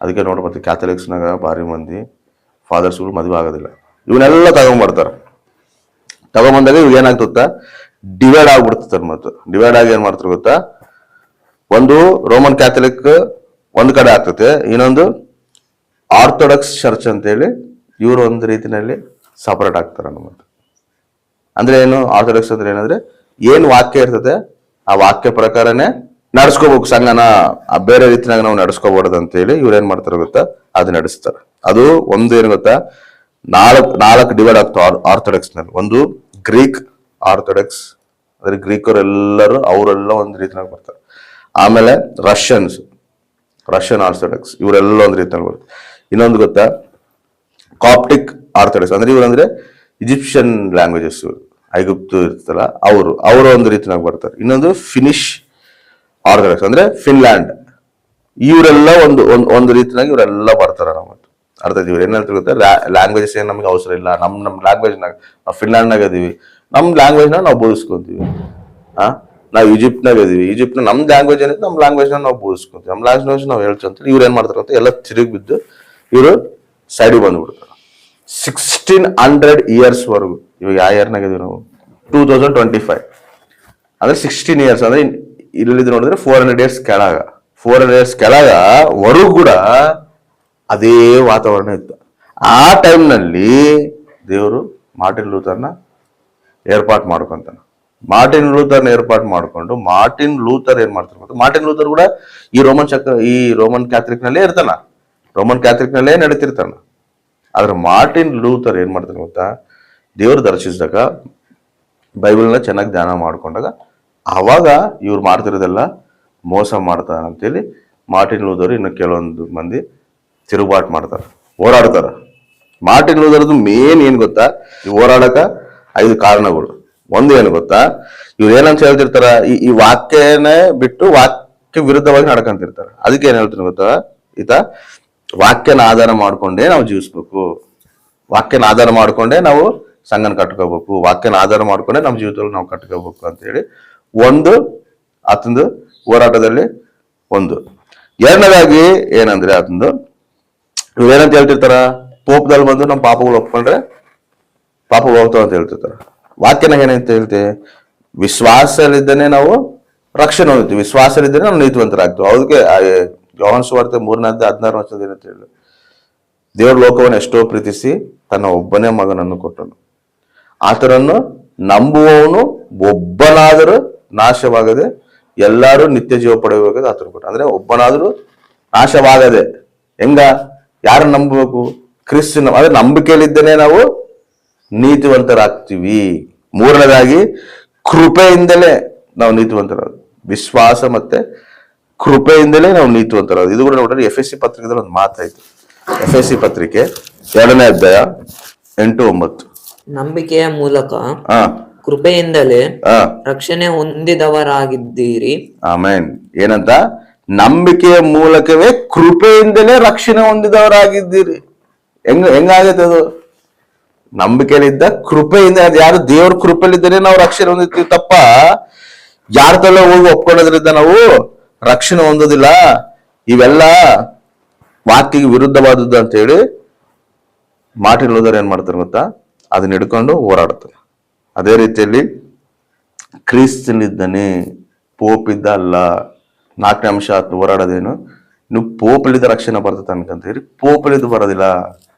ಅದಕ್ಕೆ ನೋಡಿ ಮತ್ತೆ ಕ್ಯಾಥಲಿಕ್ಸ್ನಾಗ ಭಾರಿ ಮಂದಿ ಫಾದರ್ಸ್ಗಳು ಮದುವೆ ಆಗೋದಿಲ್ಲ. ಇವನ್ನೆಲ್ಲ ತಗೊಂಡ್ಬರ್ತಾರೆ. ತಗೊಂಬಂದಾಗ ಇವಾಗ ಏನಾಗ್ತದ, ಡಿವೈಡ್ ಆಗ್ಬಿಡ್ತಾರೆ. ಮತ್ತು ಡಿವೈಡ್ ಆಗಿ ಏನ್ ಮಾಡ್ತಾರೆ ಗೊತ್ತಾ, ಒಂದು ರೋಮನ್ ಕ್ಯಾಥಲಿಕ್ ಒಂದ್ ಕಡೆ ಆಗ್ತದೆ, ಇನ್ನೊಂದು ಆರ್ಥೋಡಾಕ್ಸ್ ಚರ್ಚ್ ಅಂತೇಳಿ ಇವರು ಒಂದು ರೀತಿನಲ್ಲಿ ಸಪರೇಟ್ ಆಗ್ತಾರೆ ನಮ್ಮದು. ಅಂದ್ರೆ ಏನು ಆರ್ಥೋಡಾಕ್ಸ್ ಅಂದ್ರೆ ಏನಂದ್ರೆ, ಏನ್ ವಾಕ್ಯ ಇರ್ತದೆ ಆ ವಾಕ್ಯ ಪ್ರಕಾರನೇ ನಡ್ಸ್ಕೋಬೇಕು ಸಂಘನ, ಬೇರೆ ರೀತಿನಾಗ ನಾವು ನಡ್ಸ್ಕೋಬಾರ್ದು ಅಂತ ಹೇಳಿ ಇವ್ರು ಏನ್ ಮಾಡ್ತಾರೆ ಗೊತ್ತಾ, ಅದು ನಡೆಸ್ತಾರೆ. ಅದು ಒಂದು ಏನು ಗೊತ್ತಾ, ನಾಲ್ಕು ಡಿವೈಡ್ ಆಗ್ತಾವ ಆರ್ಥೋಡಾಕ್ಸ್ ನಲ್ಲಿ. ಒಂದು ಗ್ರೀಕ್ ಆರ್ಥೋಡಾಕ್ಸ್, ಅಂದ್ರೆ ಗ್ರೀಕರೆಲ್ಲರೂ ಅವರೆಲ್ಲ ಒಂದು ರೀತಿನಾಗ ಬರ್ತಾರೆ. ಆಮೇಲೆ ರಷ್ಯನ್ ಆರ್ಥೋಡಾಕ್ಸ್, ಇವರೆಲ್ಲ ಒಂದು ರೀತಿನಾಗ ಬರ್ತಾರೆ. ಇನ್ನೊಂದು ಗೊತ್ತಾ, ಕಾಪ್ಟಿಕ್ ಆರ್ಥೋಡಾಕ್ಸ್, ಅಂದ್ರೆ ಇವ್ರಂದ್ರೆ ಈಜಿಪ್ಷಿಯನ್ ಲ್ಯಾಂಗ್ವೇಜಸ್, ಐಗುಪ್ತು ಇರ್ತಲ್ಲ ಅವರು ಒಂದು ರೀತಿನಾಗ ಬರ್ತಾರೆ. ಇನ್ನೊಂದು ಫಿನಿಶ್ ಆರ್ಥೋಡಾಕ್ಸ್ ಅಂದ್ರೆ ಫಿನ್ಲ್ಯಾಂಡ್, ಇವರೆಲ್ಲ ಒಂದು ರೀತಿನಾಗಿ ಇವರೆಲ್ಲ ಬರ್ತಾರ ನಮ್ಮ ಅರ್ಥ. ಇವ್ರು ಏನ್ ಹೇಳ್ತಾರೆ ಗೊತ್ತಾ, ಲ್ಯಾಂಗ್ವೇಜಸ್ ಏನ್ ನಮ್ಗೆ ಅವಸರ ಇಲ್ಲ, ನಮ್ ಲ್ಯಾಂಗ್ವೇಜ್ನಾಗ ನಾವು ಫಿನ್ಲ್ಯಾಂಡ್ನಾಗ ಇದೀವಿ, ನಮ್ ಲ್ಯಾಂಗ್ವೇಜ್ನಾಗ ನಾವು ಬೋಧಿಸ್ಕೊಂತೀವಿ. ನಾವು ಈಜಿಪ್ಟ್ನಾಗ ಇದೀವಿ, ಈಜಿಪ್ಟ್ನ ನಮ್ ಲ್ಯಾಂಗ್ವೇಜ್ ಏನಿದೆ ನಮ್ಮ ಲ್ಯಾಂಗ್ವೇಜ್ನ ನಾವು ಬೋಧಿಸ್ಕೊಂತೀವಿ, ನಮ್ಮ ಲ್ಯಾಂಗ್ವೇಜ್ ನಾವು ಹೇಳ್ಕೊಂತೀವಿ. ಇವ್ರು ಏನ್ ಮಾಡ್ತಾರೆ ಅಂತ ಎಲ್ಲ ತಿರುಗಿ ಬಿದ್ದು ಇವರು ಸೈಡಿಗೆ ಬಂದ್ಬಿಡ್ತಾರೆ. 1600 ಇಯರ್ಸ್ ವರೆಗೂ, ಇವಾಗ ಯಾವ ಇಯರ್ನಾಗ ಇದೀವಿ ನಾವು, 2025 ಅಂದ್ರೆ 16 ಇಯರ್ಸ್ ಅಂದ್ರೆ ಇಲ್ಲಿದ್ದು ನೋಡಿದ್ರೆ 400 ಇಯರ್ಸ್ ಕೆಳಗ ವರೆಗೂ ಕೂಡ ಅದೇ ವಾತಾವರಣ ಇತ್ತು. ಆ ಟೈಮ್ನಲ್ಲಿ ದೇವರು ಮಾರ್ಟಿನ್ ಲೂಥರ್ನ ಏರ್ಪಾಟ್ ಮಾಡ್ಕೊಂತಾನೆ. ಮಾರ್ಟಿನ್ ಲೂಥರ್ ಏನ್ ಮಾಡ್ತಾರೆ, ಮಾರ್ಟಿನ್ ಲೂಥರ್ ಕೂಡ ಈ ರೋಮನ್ ಕ್ಯಾಥಲಿಕ್ ನಲ್ಲೇ ಇರ್ತಾನ, ರೋಮನ್ ಕ್ಯಾಥಲಿಕ್ ನಲ್ಲೇ ನಡೀತಿರ್ತಾನ. ಆದ್ರೆ ಮಾರ್ಟಿನ್ ಲೂಥರ್ ಏನ್ ಮಾಡ್ತಾನೆ ಗೊತ್ತಾ, ದೇವರು ದರ್ಶಿಸಿದಾಗ ಬೈಬಲ್ನ ಚೆನ್ನಾಗಿ ಧ್ಯಾನ ಮಾಡ್ಕೊಂಡಾಗ ಅವಾಗ ಇವ್ರು ಮಾಡ್ತಿರೋದೆಲ್ಲ ಮೋಸ ಮಾಡ್ತಾರ ಅಂತೇಳಿ ಮಾರ್ಟಿನ್ ಲೂಥರ್ ಇನ್ನು ಕೆಲವೊಂದು ಮಂದಿ ತಿರುಗಾಟ ಮಾಡ್ತಾರೆ, ಹೋರಾಡ್ತಾರ. ಮಾರ್ಟಿನ್ ಲೂಥರ್ದು ಮೇನ್ ಏನ್ ಗೊತ್ತಾ, ಈ ಹೋರಾಡಕ 5 ಕಾರಣಗಳು. ಒಂದು ಏನು ಗೊತ್ತಾ, ಇವ್ರು ಏನಂತ ಹೇಳ್ತಿರ್ತಾರ, ಈ ವಾಕ್ಯನೇ ಬಿಟ್ಟು ವಾಕ್ಯ ವಿರುದ್ಧವಾಗಿ ನಡ್ಕೊಂತಿರ್ತಾರೆ. ಅದಕ್ಕೆ ಏನ್ ಹೇಳ್ತೀನಿ ಗೊತ್ತಾ, ಈತ ವಾಕ್ಯನ ಆಧಾರ ಮಾಡ್ಕೊಂಡೇ ನಾವು ಜೀವಿಸ್ಬೇಕು, ವಾಕ್ಯನ ಆಧಾರ ಮಾಡ್ಕೊಂಡೇ ನಾವು ಸಂಘನ ಕಟ್ಕೋಬೇಕು, ವಾಕ್ಯನ ಆಧಾರ ಮಾಡ್ಕೊಂಡೇ ನಮ್ಮ ಜೀವಿತದಲ್ಲಿ ನಾವು ಕಟ್ಕೋಬೇಕು ಅಂತ ಹೇಳಿ ಒಂದು ಆತಂದು ಹೋರಾಟದಲ್ಲಿ ಒಂದು. ಎರಡನೇದಾಗಿ ಏನಂದ್ರೆ ಆತಂದು ಇವ್ರೇನಂತ ಹೇಳ್ತಿರ್ತಾರ, ಪೋಪದಲ್ಲಿ ಬಂದು ನಮ್ಮ ಪಾಪಗಳು ಒಪ್ಕೊಂಡ್ರೆ ಪಾಪ ಹೋಗ್ತಾವ ಅಂತ ಹೇಳ್ತಿರ್ತಾರ. ವಾಕ್ಯನಾಗ ಏನಂತ ಹೇಳ್ತೇವೆ, ವಿಶ್ವಾಸಲಿದ್ದನೆ ನಾವು ರಕ್ಷಣೆ ಹೊಂದ್ತೀವಿ, ವಿಶ್ವಾಸಲಿದ್ದನೆ ನಾವು ನೀತಿವಂತರಾಗ್ತೀವಿ. ಅದಕ್ಕೆ ಯೋಹಾನ ಸುವಾರ್ತೆ 3:16 ಏನಂತ ಹೇಳಿ, ದೇವ್ರ ಲೋಕವನ್ನು ಎಷ್ಟೋ ಪ್ರೀತಿಸಿ ತನ್ನ ಒಬ್ಬನೇ ಮಗನನ್ನು ಕೊಟ್ಟನು, ಆತನನ್ನು ನಂಬುವವನು ಒಬ್ಬನಾದರೂ ನಾಶವಾಗದೆ ಎಲ್ಲರೂ ನಿತ್ಯ ಜೀವ ಪಡೆಯಬೇಕಾದ ಆತನ ಕೊಟ್ಟ. ಅಂದ್ರೆ ಒಬ್ಬನಾದ್ರೂ ನಾಶವಾಗದೆ ಹೆಂಗ, ಯಾರನ್ನ ನಂಬಬೇಕು, ಕ್ರಿಸ್ತನ, ಅಂದ್ರೆ ನಂಬಿಕೆಯಲ್ಲಿದ್ದೇನೆ ನಾವು ನೀತಿವಂತರಾಗ್ತೀವಿ. ಮೂರನೇದಾಗಿ ಕೃಪೆಯಿಂದಲೇ ನಾವು ನೀತಿವಂತರಾಗ, ವಿಶ್ವಾಸ ಮತ್ತೆ ಕೃಪೆಯಿಂದಲೇ ನಾವು ನೀತಿವಂತರಾಗ. ಇದು ಕೂಡ ನೋಡ್ರಿ FSC ಪತ್ರಿಕೆದಲ್ಲಿ ಒಂದು ಮಾತಾಯ್ತು. FSC ಪತ್ರಿಕೆ 2ನೇ ಅಧ್ಯಾಯ 8-9. ನಂಬಿಕೆಯ ಮೂಲಕ ಕೃಪೆಯಿಂದಲೇ ರಕ್ಷಣೆ ಹೊಂದಿದವರಾಗಿದ್ದೀರಿ. ಆಮೇನ್. ಏನಂತ, ನಂಬಿಕೆಯ ಮೂಲಕವೇ ಕೃಪೆಯಿಂದಲೇ ರಕ್ಷಣೆ ಹೊಂದಿದವರಾಗಿದ್ದೀರಿ. ಹೆಂಗಾಗತ್ತೆ ಅದು, ನಂಬಿಕೆಯಲ್ಲಿದ್ದ ಕೃಪೆಯಿಂದ, ಯಾರು ದೇವ್ರ ಕೃಪೆಯಲ್ಲಿದ್ದರೆ ನಾವು ರಕ್ಷಣೆ ಹೊಂದಿರ್ತೀವಿ ತಪ್ಪ ಯಾರ ತಲೆ ಹೋಗಿ ಒಪ್ಕೊಳ್ಳೋದ್ರಿಂದ ನಾವು ರಕ್ಷಣೆ ಹೊಂದೋದಿಲ್ಲ. ಇವೆಲ್ಲ ವಾಕ್ಯಗೆ ವಿರುದ್ಧವಾದದ್ದು ಅಂತ ಹೇಳಿ ಮಾರ್ಟಿನ್ ಲೂಥರ್ ಏನ್ ಮಾಡ್ತಾರೆ ಗೊತ್ತಾ, ಅದನ್ನ ಹಿಡ್ಕೊಂಡು ಹೋರಾಡ್ತಾರೆ. ಅದೇ ರೀತಿಯಲ್ಲಿ ಕ್ರಿಸ್ತನಿದ್ದಾನೆ, ಪೋಪ್ ಇದ್ದ ಅಲ್ಲ. 4ನೇ ಅಂಶ ಹೋರಾಡೋದೇನು, ನೀವು ಪೋಪಲ್ಲಿದ್ದ ರಕ್ಷಣೆ ಬರ್ತದೆ ಅನ್ಕಂತೀರಿ, ಪೋಪಲ್ಲಿದ್ದು ಬರೋದಿಲ್ಲ.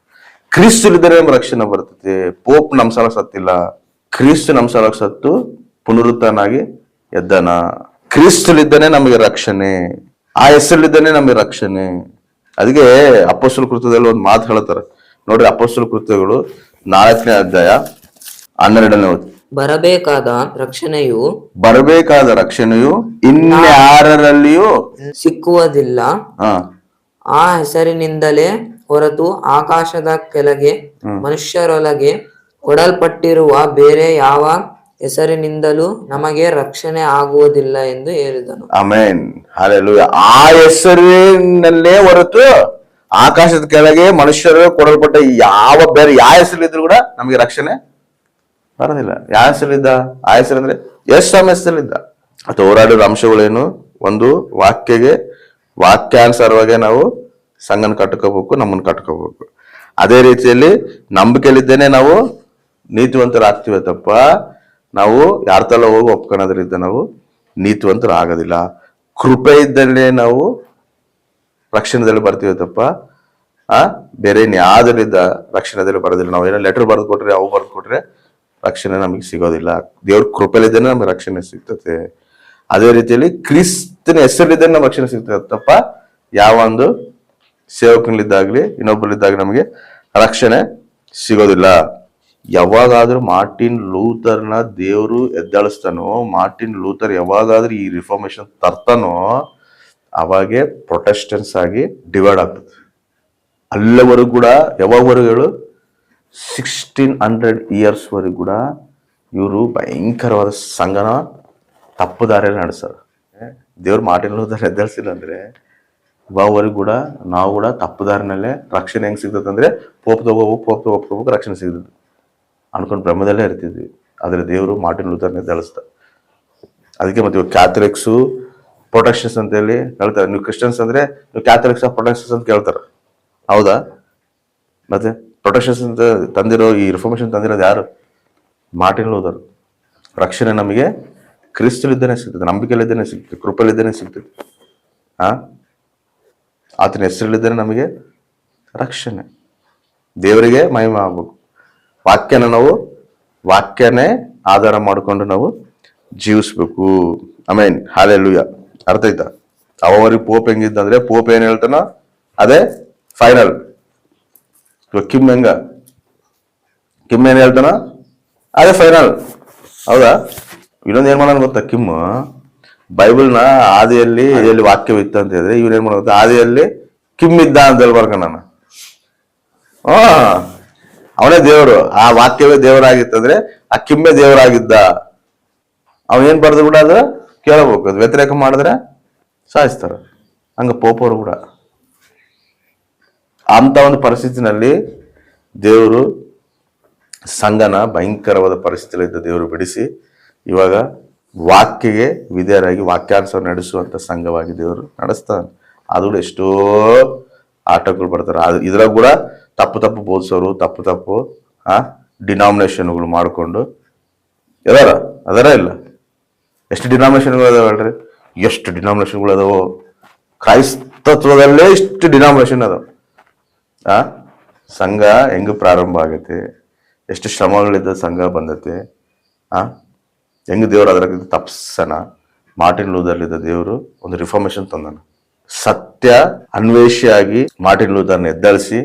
ಕ್ರಿಸ್ತಲಿದ್ದರೆ ರಕ್ಷಣೆ ಬರ್ತದೆ. ಪೋಪ್ ನಮ್ ಸಲ ಸತ್ತಿಲ್ಲ, ಕ್ರಿಸ್ತ ನಮ್ ಸಲ ಸತ್ತು ಪುನರುತ್ಥಾನಾಗಿ ಎದ್ದನ. ಕ್ರಿಸ್ತಲಿದ್ದಾನೆ ನಮಗೆ ರಕ್ಷಣೆ, ಆ ಹೆಸರಲ್ಲಿದ್ದಾನೆ ನಮಗೆ ರಕ್ಷಣೆ. ಅದಕ್ಕೆ ಅಪೊಸ್ತಲ ಕೃತ್ಯದಲ್ಲಿ ಒಂದು ಮಾತು ಹೇಳ್ತಾರೆ ನೋಡ್ರಿ. ಅಪೊಸ್ತಲ ಕೃತ್ಯಗಳು 4ನೇ ಅಧ್ಯಾಯ 12ನೇ ವಚನ. ಬರಬೇಕಾದ ರಕ್ಷಣೆಯು ಇನ್ಯಾರಲ್ಲಿಯೂ ಸಿಕ್ಕುವುದಿಲ್ಲ, ಹಾ ಆ ಹೆಸರಿನಿಂದಲೇ ಹೊರತು ಆಕಾಶದ ಕೆಳಗೆ ಮನುಷ್ಯರೊಳಗೆ ಕೊಡಲ್ಪಟ್ಟಿರುವ ಬೇರೆ ಯಾವ ಹೆಸರಿನಿಂದಲೂ ನಮಗೆ ರಕ್ಷಣೆ ಆಗುವುದಿಲ್ಲ ಎಂದು ಹೇಳಿದನು. Amen, hallelujah. ಆ ಹೆಸರಿನಲ್ಲೇ ಹೊರತು ಆಕಾಶದ ಕೆಳಗೆ ಮನುಷ್ಯರು ಕೊಡಲ್ಪಟ್ಟ ಬೇರೆ ಯಾವ ಹೆಸರಿದ್ರು ಕೂಡ ನಮಗೆ ರಕ್ಷಣೆ ಬರೋದಿಲ್ಲ. ಯಾವ ಹೆಸರಿದ್ದ? ಆ ಹೆಸರಂದ್ರೆ ಯೇಸು ಹೆಸರಿದ್ದ. ಅಥವಾ ಹೋರಾಡಿರೋ ಅಂಶಗಳೇನು? ಒಂದು ವಾಕ್ಯಾನುಸಾರವಾಗಿ ನಾವು ಸಂಘನ ಕಟ್ಕೋಬೇಕು, ನಮ್ಮನ್ನು ಕಟ್ಕೋಬೇಕು. ಅದೇ ರೀತಿಯಲ್ಲಿ ನಂಬಿಕೆಯಲ್ಲಿದ್ದೇನೆ ನಾವು ನೀತಿವಂತರಾಗ್ತೀವಿ ತಪ್ಪ ನಾವು ಯಾರ ತಲ ಹೋಗಿ ಒಪ್ಕೊಳ್ಳೋದ್ರಿಂದ ನಾವು ನೀತಿವಂತರು ಆಗೋದಿಲ್ಲ. ಕೃಪೆ ಇದ್ದಲ್ಲೇ ನಾವು ರಕ್ಷಣೆದಲ್ಲಿ ಬರ್ತೀವಿ ತಪ್ಪ ಬೇರೆ ಯಾವ್ದರಿಂದ ರಕ್ಷಣೆದಲ್ಲಿ ಬರೋದಿಲ್ಲ. ನಾವು ಏನೋ ಲೆಟರ್ ಬರೆದು ಕೊಟ್ರೆ, ಅವು ಬರೆದು ಕೊಟ್ರೆ ರಕ್ಷಣೆ ನಮಗೆ ಸಿಗೋದಿಲ್ಲ. ದೇವ್ರ ಕೃಪೆಲಿದ್ದೇನೆ ನಮಗೆ ರಕ್ಷಣೆ ಸಿಗ್ತದೆ. ಅದೇ ರೀತಿಯಲ್ಲಿ ಕ್ರಿಸ್ತನ ಹೆಸರಲ್ಲಿದ್ದೇನೆ ನಮ್ಗೆ ರಕ್ಷಣೆ ಸಿಗ್ತದೆ ತಪ್ಪ ಯಾವ ಒಂದು ಸೇವಕನಲ್ಲಿದ್ದಾಗ್ಲಿ ಇನ್ನೊಬ್ಬರಲ್ಲಿದ್ದಾಗ ನಮಗೆ ರಕ್ಷಣೆ ಸಿಗೋದಿಲ್ಲ. ಯಾವಾಗಾದ್ರೂ ಮಾರ್ಟಿನ್ ಲೂಥರ್ನ ದೇವರು ಎದ್ದಾಳಿಸ್ತಾನೋ, ಮಾರ್ಟಿನ್ ಲೂಥರ್ ಯಾವಾಗಾದ್ರೂ ಈ ರಿಫಾರ್ಮೇಶನ್ ತರ್ತಾನೋ, ಅವಾಗೆ ಪ್ರೊಟೆಸ್ಟೆಂಟ್ಸ್ ಆಗಿ ಡಿವೈಡ್ ಆಗ್ತದೆ. ಅಲ್ಲಿವರೆಗೂ ಕೂಡ ಯಾವಾಗವರೆಗೂ ಹೇಳು 1600 ಇಯರ್ಸ್ ವರೆಗೂ ಕೂಡ ಇವರು ಭಯಂಕರವಾದ ಸಂಘನ ತಪ್ಪು ದಾರಿಯಲ್ಲಿ ನಡೆಸ್ತಾರೆ. ದೇವ್ರು ಮಾರ್ಟಿನ್ ಲೂಥರ್ ಎದ್ದೇಳಿಸಿಲ್ಲ ಅಂದ್ರೆ ಇವಾಗವರೆಗೂ ಕೂಡ ನಾವು ಕೂಡ ತಪ್ಪು ದಾರಿನಲ್ಲೇ ರಕ್ಷಣೆ ಹೆಂಗ್ ಸಿಗ್ತದೆ ಅಂದ್ರೆ ಪೋಪ್ ತಗೋಬೇಕು ರಕ್ಷಣೆ ಸಿಗ್ತದೆ ಅನ್ಕೊಂಡು ಭ್ರಮದಲ್ಲೇ ಇರ್ತಿದ್ವಿ. ಆದ್ರೆ ದೇವರು ಮಾರ್ಟಿನ್ ಲೂಥರ್ನ ಎದ್ದೇಳಿಸ್ತ. ಅದಕ್ಕೆ ಮತ್ತೆ ಇವಾಗ ಕ್ಯಾಥಲಿಕ್ಸು ಪ್ರೊಟೆಕ್ಷನ್ಸ್ ಅಂತ ಹೇಳಿ ಹೇಳ್ತಾರೆ. ನೀವು ಕ್ರಿಶ್ಚಿಯನ್ಸ್ ಅಂದ್ರೆ ನೀವು ಕ್ಯಾಥಲಿಕ್ಸ್ ಪ್ರೊಟೆಕ್ಷನ್ಸ್ ಅಂತ ಕೇಳ್ತಾರೆ. ಹೌದಾ? ಮತ್ತೆ ಪ್ರೊಟೆಕ್ಷನ್ಸ್ ಅಂತ ತಂದಿರೋ ಈ ರಿಫಾರ್ಮೇಶನ್ ತಂದಿರೋದು ಯಾರು? Martin Luther. ರಕ್ಷಣೆ ನಮಗೆ ಕ್ರಿಸ್ತಲಿದ್ದೇನೆ ಸಿಗ್ತದೆ, ನಂಬಿಕೆಯಲ್ಲಿದ್ದೇನೆ ಸಿಗ್ತದೆ, ಕೃಪೆಯಲ್ಲಿದ್ದೇನೆ ಸಿಗ್ತದೆ. ಆತನ ಹೆಸರಲ್ಲಿದ್ದೇನೆ ನಮಗೆ ರಕ್ಷಣೆ. ದೇವರಿಗೆ ಮಹಿಮೆ ಆಗ್ಬೇಕು. ವಾಕ್ಯನೇ ಆಧಾರ ಮಾಡಿಕೊಂಡು ನಾವು ಜೀವಿಸ್ಬೇಕು. Amen, hallelujah. ಅರ್ಥ ಆಯ್ತಾ? ಅವರಿಗೆ ಪೋಪ್ ಹೆಂಗಿದ್ದಂದ್ರೆ ಪೋಪ್ ಏನ್ ಹೇಳ್ತಾನೋ ಅದೇ ಫೈನಲ್. ಕಿಮ್ ಏನ್ ಹೇಳ್ತಾನ ಅದೇ ಫೈನಲ್. ಹೌದಾ? ಇನ್ನೊಂದು ಏನ್ ಮಾಡೋಣ ಗೊತ್ತಾ? ಕಿಮ್ ಬೈಬಲ್ನ ಆದಿಯಲ್ಲಿ ಎಲ್ಲಿ ವಾಕ್ಯವಿತ್ತು ಅಂತ ಹೇಳಿದ್ರೆ ಇವನ್ ಏನ್ ಮಾಡೋದು, ಆದಿಯಲ್ಲಿ ಕಿಮ್ ಇದ್ದ ಅಂತ ಹೇಳ್ಬಾರ್ಕ ನಾನು. ಅವನೇ ದೇವರು. ಆ ವಾಕ್ಯವೇ ದೇವರಾಗಿತ್ತಂದ್ರೆ ಆ ಕಿಮ್ಮೆ ದೇವರಾಗಿದ್ದ. ಅವನೇನ್ ಬರ್ದು ಕೂಡ ಅದು ಕೇಳಬೇಕು. ಅದು ವ್ಯತಿರೇಕ ಮಾಡಿದ್ರೆ ಸಾಯಿಸ್ತಾರ. ಹಂಗ ಪೋಪವರು ಕೂಡ ಅಂತ ಒಂದು ಪರಿಸ್ಥಿತಿನಲ್ಲಿ ದೇವರು ಸಂಘನ ಭಯಂಕರವಾದ ಪರಿಸ್ಥಿತಿಯಲ್ಲಿದ್ದ ದೇವರು ಬಿಡಿಸಿ ಇವಾಗ ವಾಕ್ಯಗೆ ವಿಧೇಯರಾಗಿ ವಾಕ್ಯಾನುಸಾರ ನಡೆಸುವಂತ ಸಂಘವಾಗಿ ದೇವರು ನಡೆಸ್ತಾನೆ. ಅದು ಕೂಡ ಎಷ್ಟೋ ಆಟಗಳು ಬರ್ತಾರೆ. ಇದ್ರಾಗ ಕೂಡ ತಪ್ಪು ಬೋಧಿಸೋರು ತಪ್ಪು ಡಿನಾಮಿನೇಷನ್ಗಳು ಮಾಡಿಕೊಂಡು ಅದರ ಇಲ್ಲ. ಎಷ್ಟು ಡಿನಾಮಿನೇಷನ್ಗಳು ಅದಾವ ಹೇಳ್ರಿ? ಎಷ್ಟು ಡಿನಾಮಿನೇಷನ್ಗಳು ಅದಾವೋ. ಕ್ರೈಸ್ತತ್ವದಲ್ಲೇ ಇಷ್ಟು ಡಿನಾಮಿನೇಷನ್ ಅದಾವ. ಸಂಘ ಹೆಂಗ ಪ್ರಾರಂಭ ಆಗತ್ತೆ, ಎಷ್ಟು ಶ್ರಮಗಳಿದ್ದ ಸಂಘ ಬಂದತೆ. ಹೆಂಗ್ ದೇವ್ರು ಅದರ ತಪ್ಸನ ಮಾರ್ಟಿನ್ ಲೂಥರ್ಲಿದ್ದ ದೇವರು ಒಂದು ರಿಫಾರ್ಮೇಶನ್ ತಂದನ. ಸತ್ಯ ಅನ್ವೇಷಿಯಾಗಿ ಮಾರ್ಟಿನ್ ಲೂಥರ್ನ ಎದ್ದಳಿಸಿ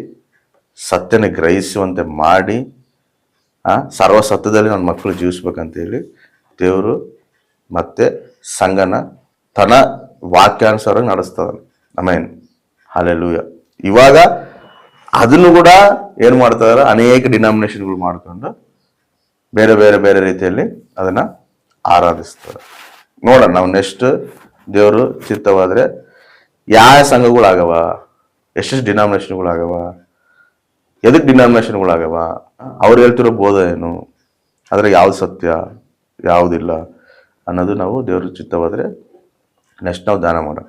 ಸತ್ಯನ ಗ್ರಹಿಸುವಂತೆ ಮಾಡಿ ಸರ್ವಸತ್ಯದಲ್ಲಿ ನನ್ನ ಮಕ್ಕಳು ಜೀವಿಸ್ಬೇಕಂತ ಹೇಳಿ ದೇವರು ಮತ್ತೆ ಸಂಘನ ತನ್ನ ವಾಕ್ಯಾನುಸಾರ ನಡೆಸ್ತದ. Amen, hallelujah. ಇವಾಗ ಅದನ್ನು ಕೂಡ ಏನ್ ಮಾಡ್ತಾರೆ, ಅನೇಕ ಡಿನಾಮಿನೇಷನ್ಗಳು ಮಾಡ್ಕೊಂಡು ಬೇರೆ ಬೇರೆ ಬೇರೆ ರೀತಿಯಲ್ಲಿ ಅದನ್ನ ಆರಾಧಿಸ್ತಾರೆ. ನೋಡೋಣ ನಾವು ನೆಕ್ಸ್ಟ್ ದೇವರು ಚಿತ್ತವಾದ್ರೆ ಯಾವ ಸಂಘಗಳಾಗವ, ಎಷ್ಟೆಷ್ಟು ಡಿನಾಮಿನೇಷನ್ಗಳಾಗವ, ಎದಕ್ಕೆ ಡಿನಾಮಿನೇಷನ್ಗಳಾಗವ, ಅವ್ರು ಹೇಳ್ತಿರೋ ಬೋಧ ಏನು, ಅದ್ರಾಗ ಯಾವ್ದು ಸತ್ಯ ಯಾವುದಿಲ್ಲ ಅನ್ನೋದು ನಾವು ದೇವ್ರ ಚಿತ್ತವಾದ್ರೆ ನೆಕ್ಸ್ಟ್ ನಾವು ಧ್ಯಾನ ಮಾಡೋಣ.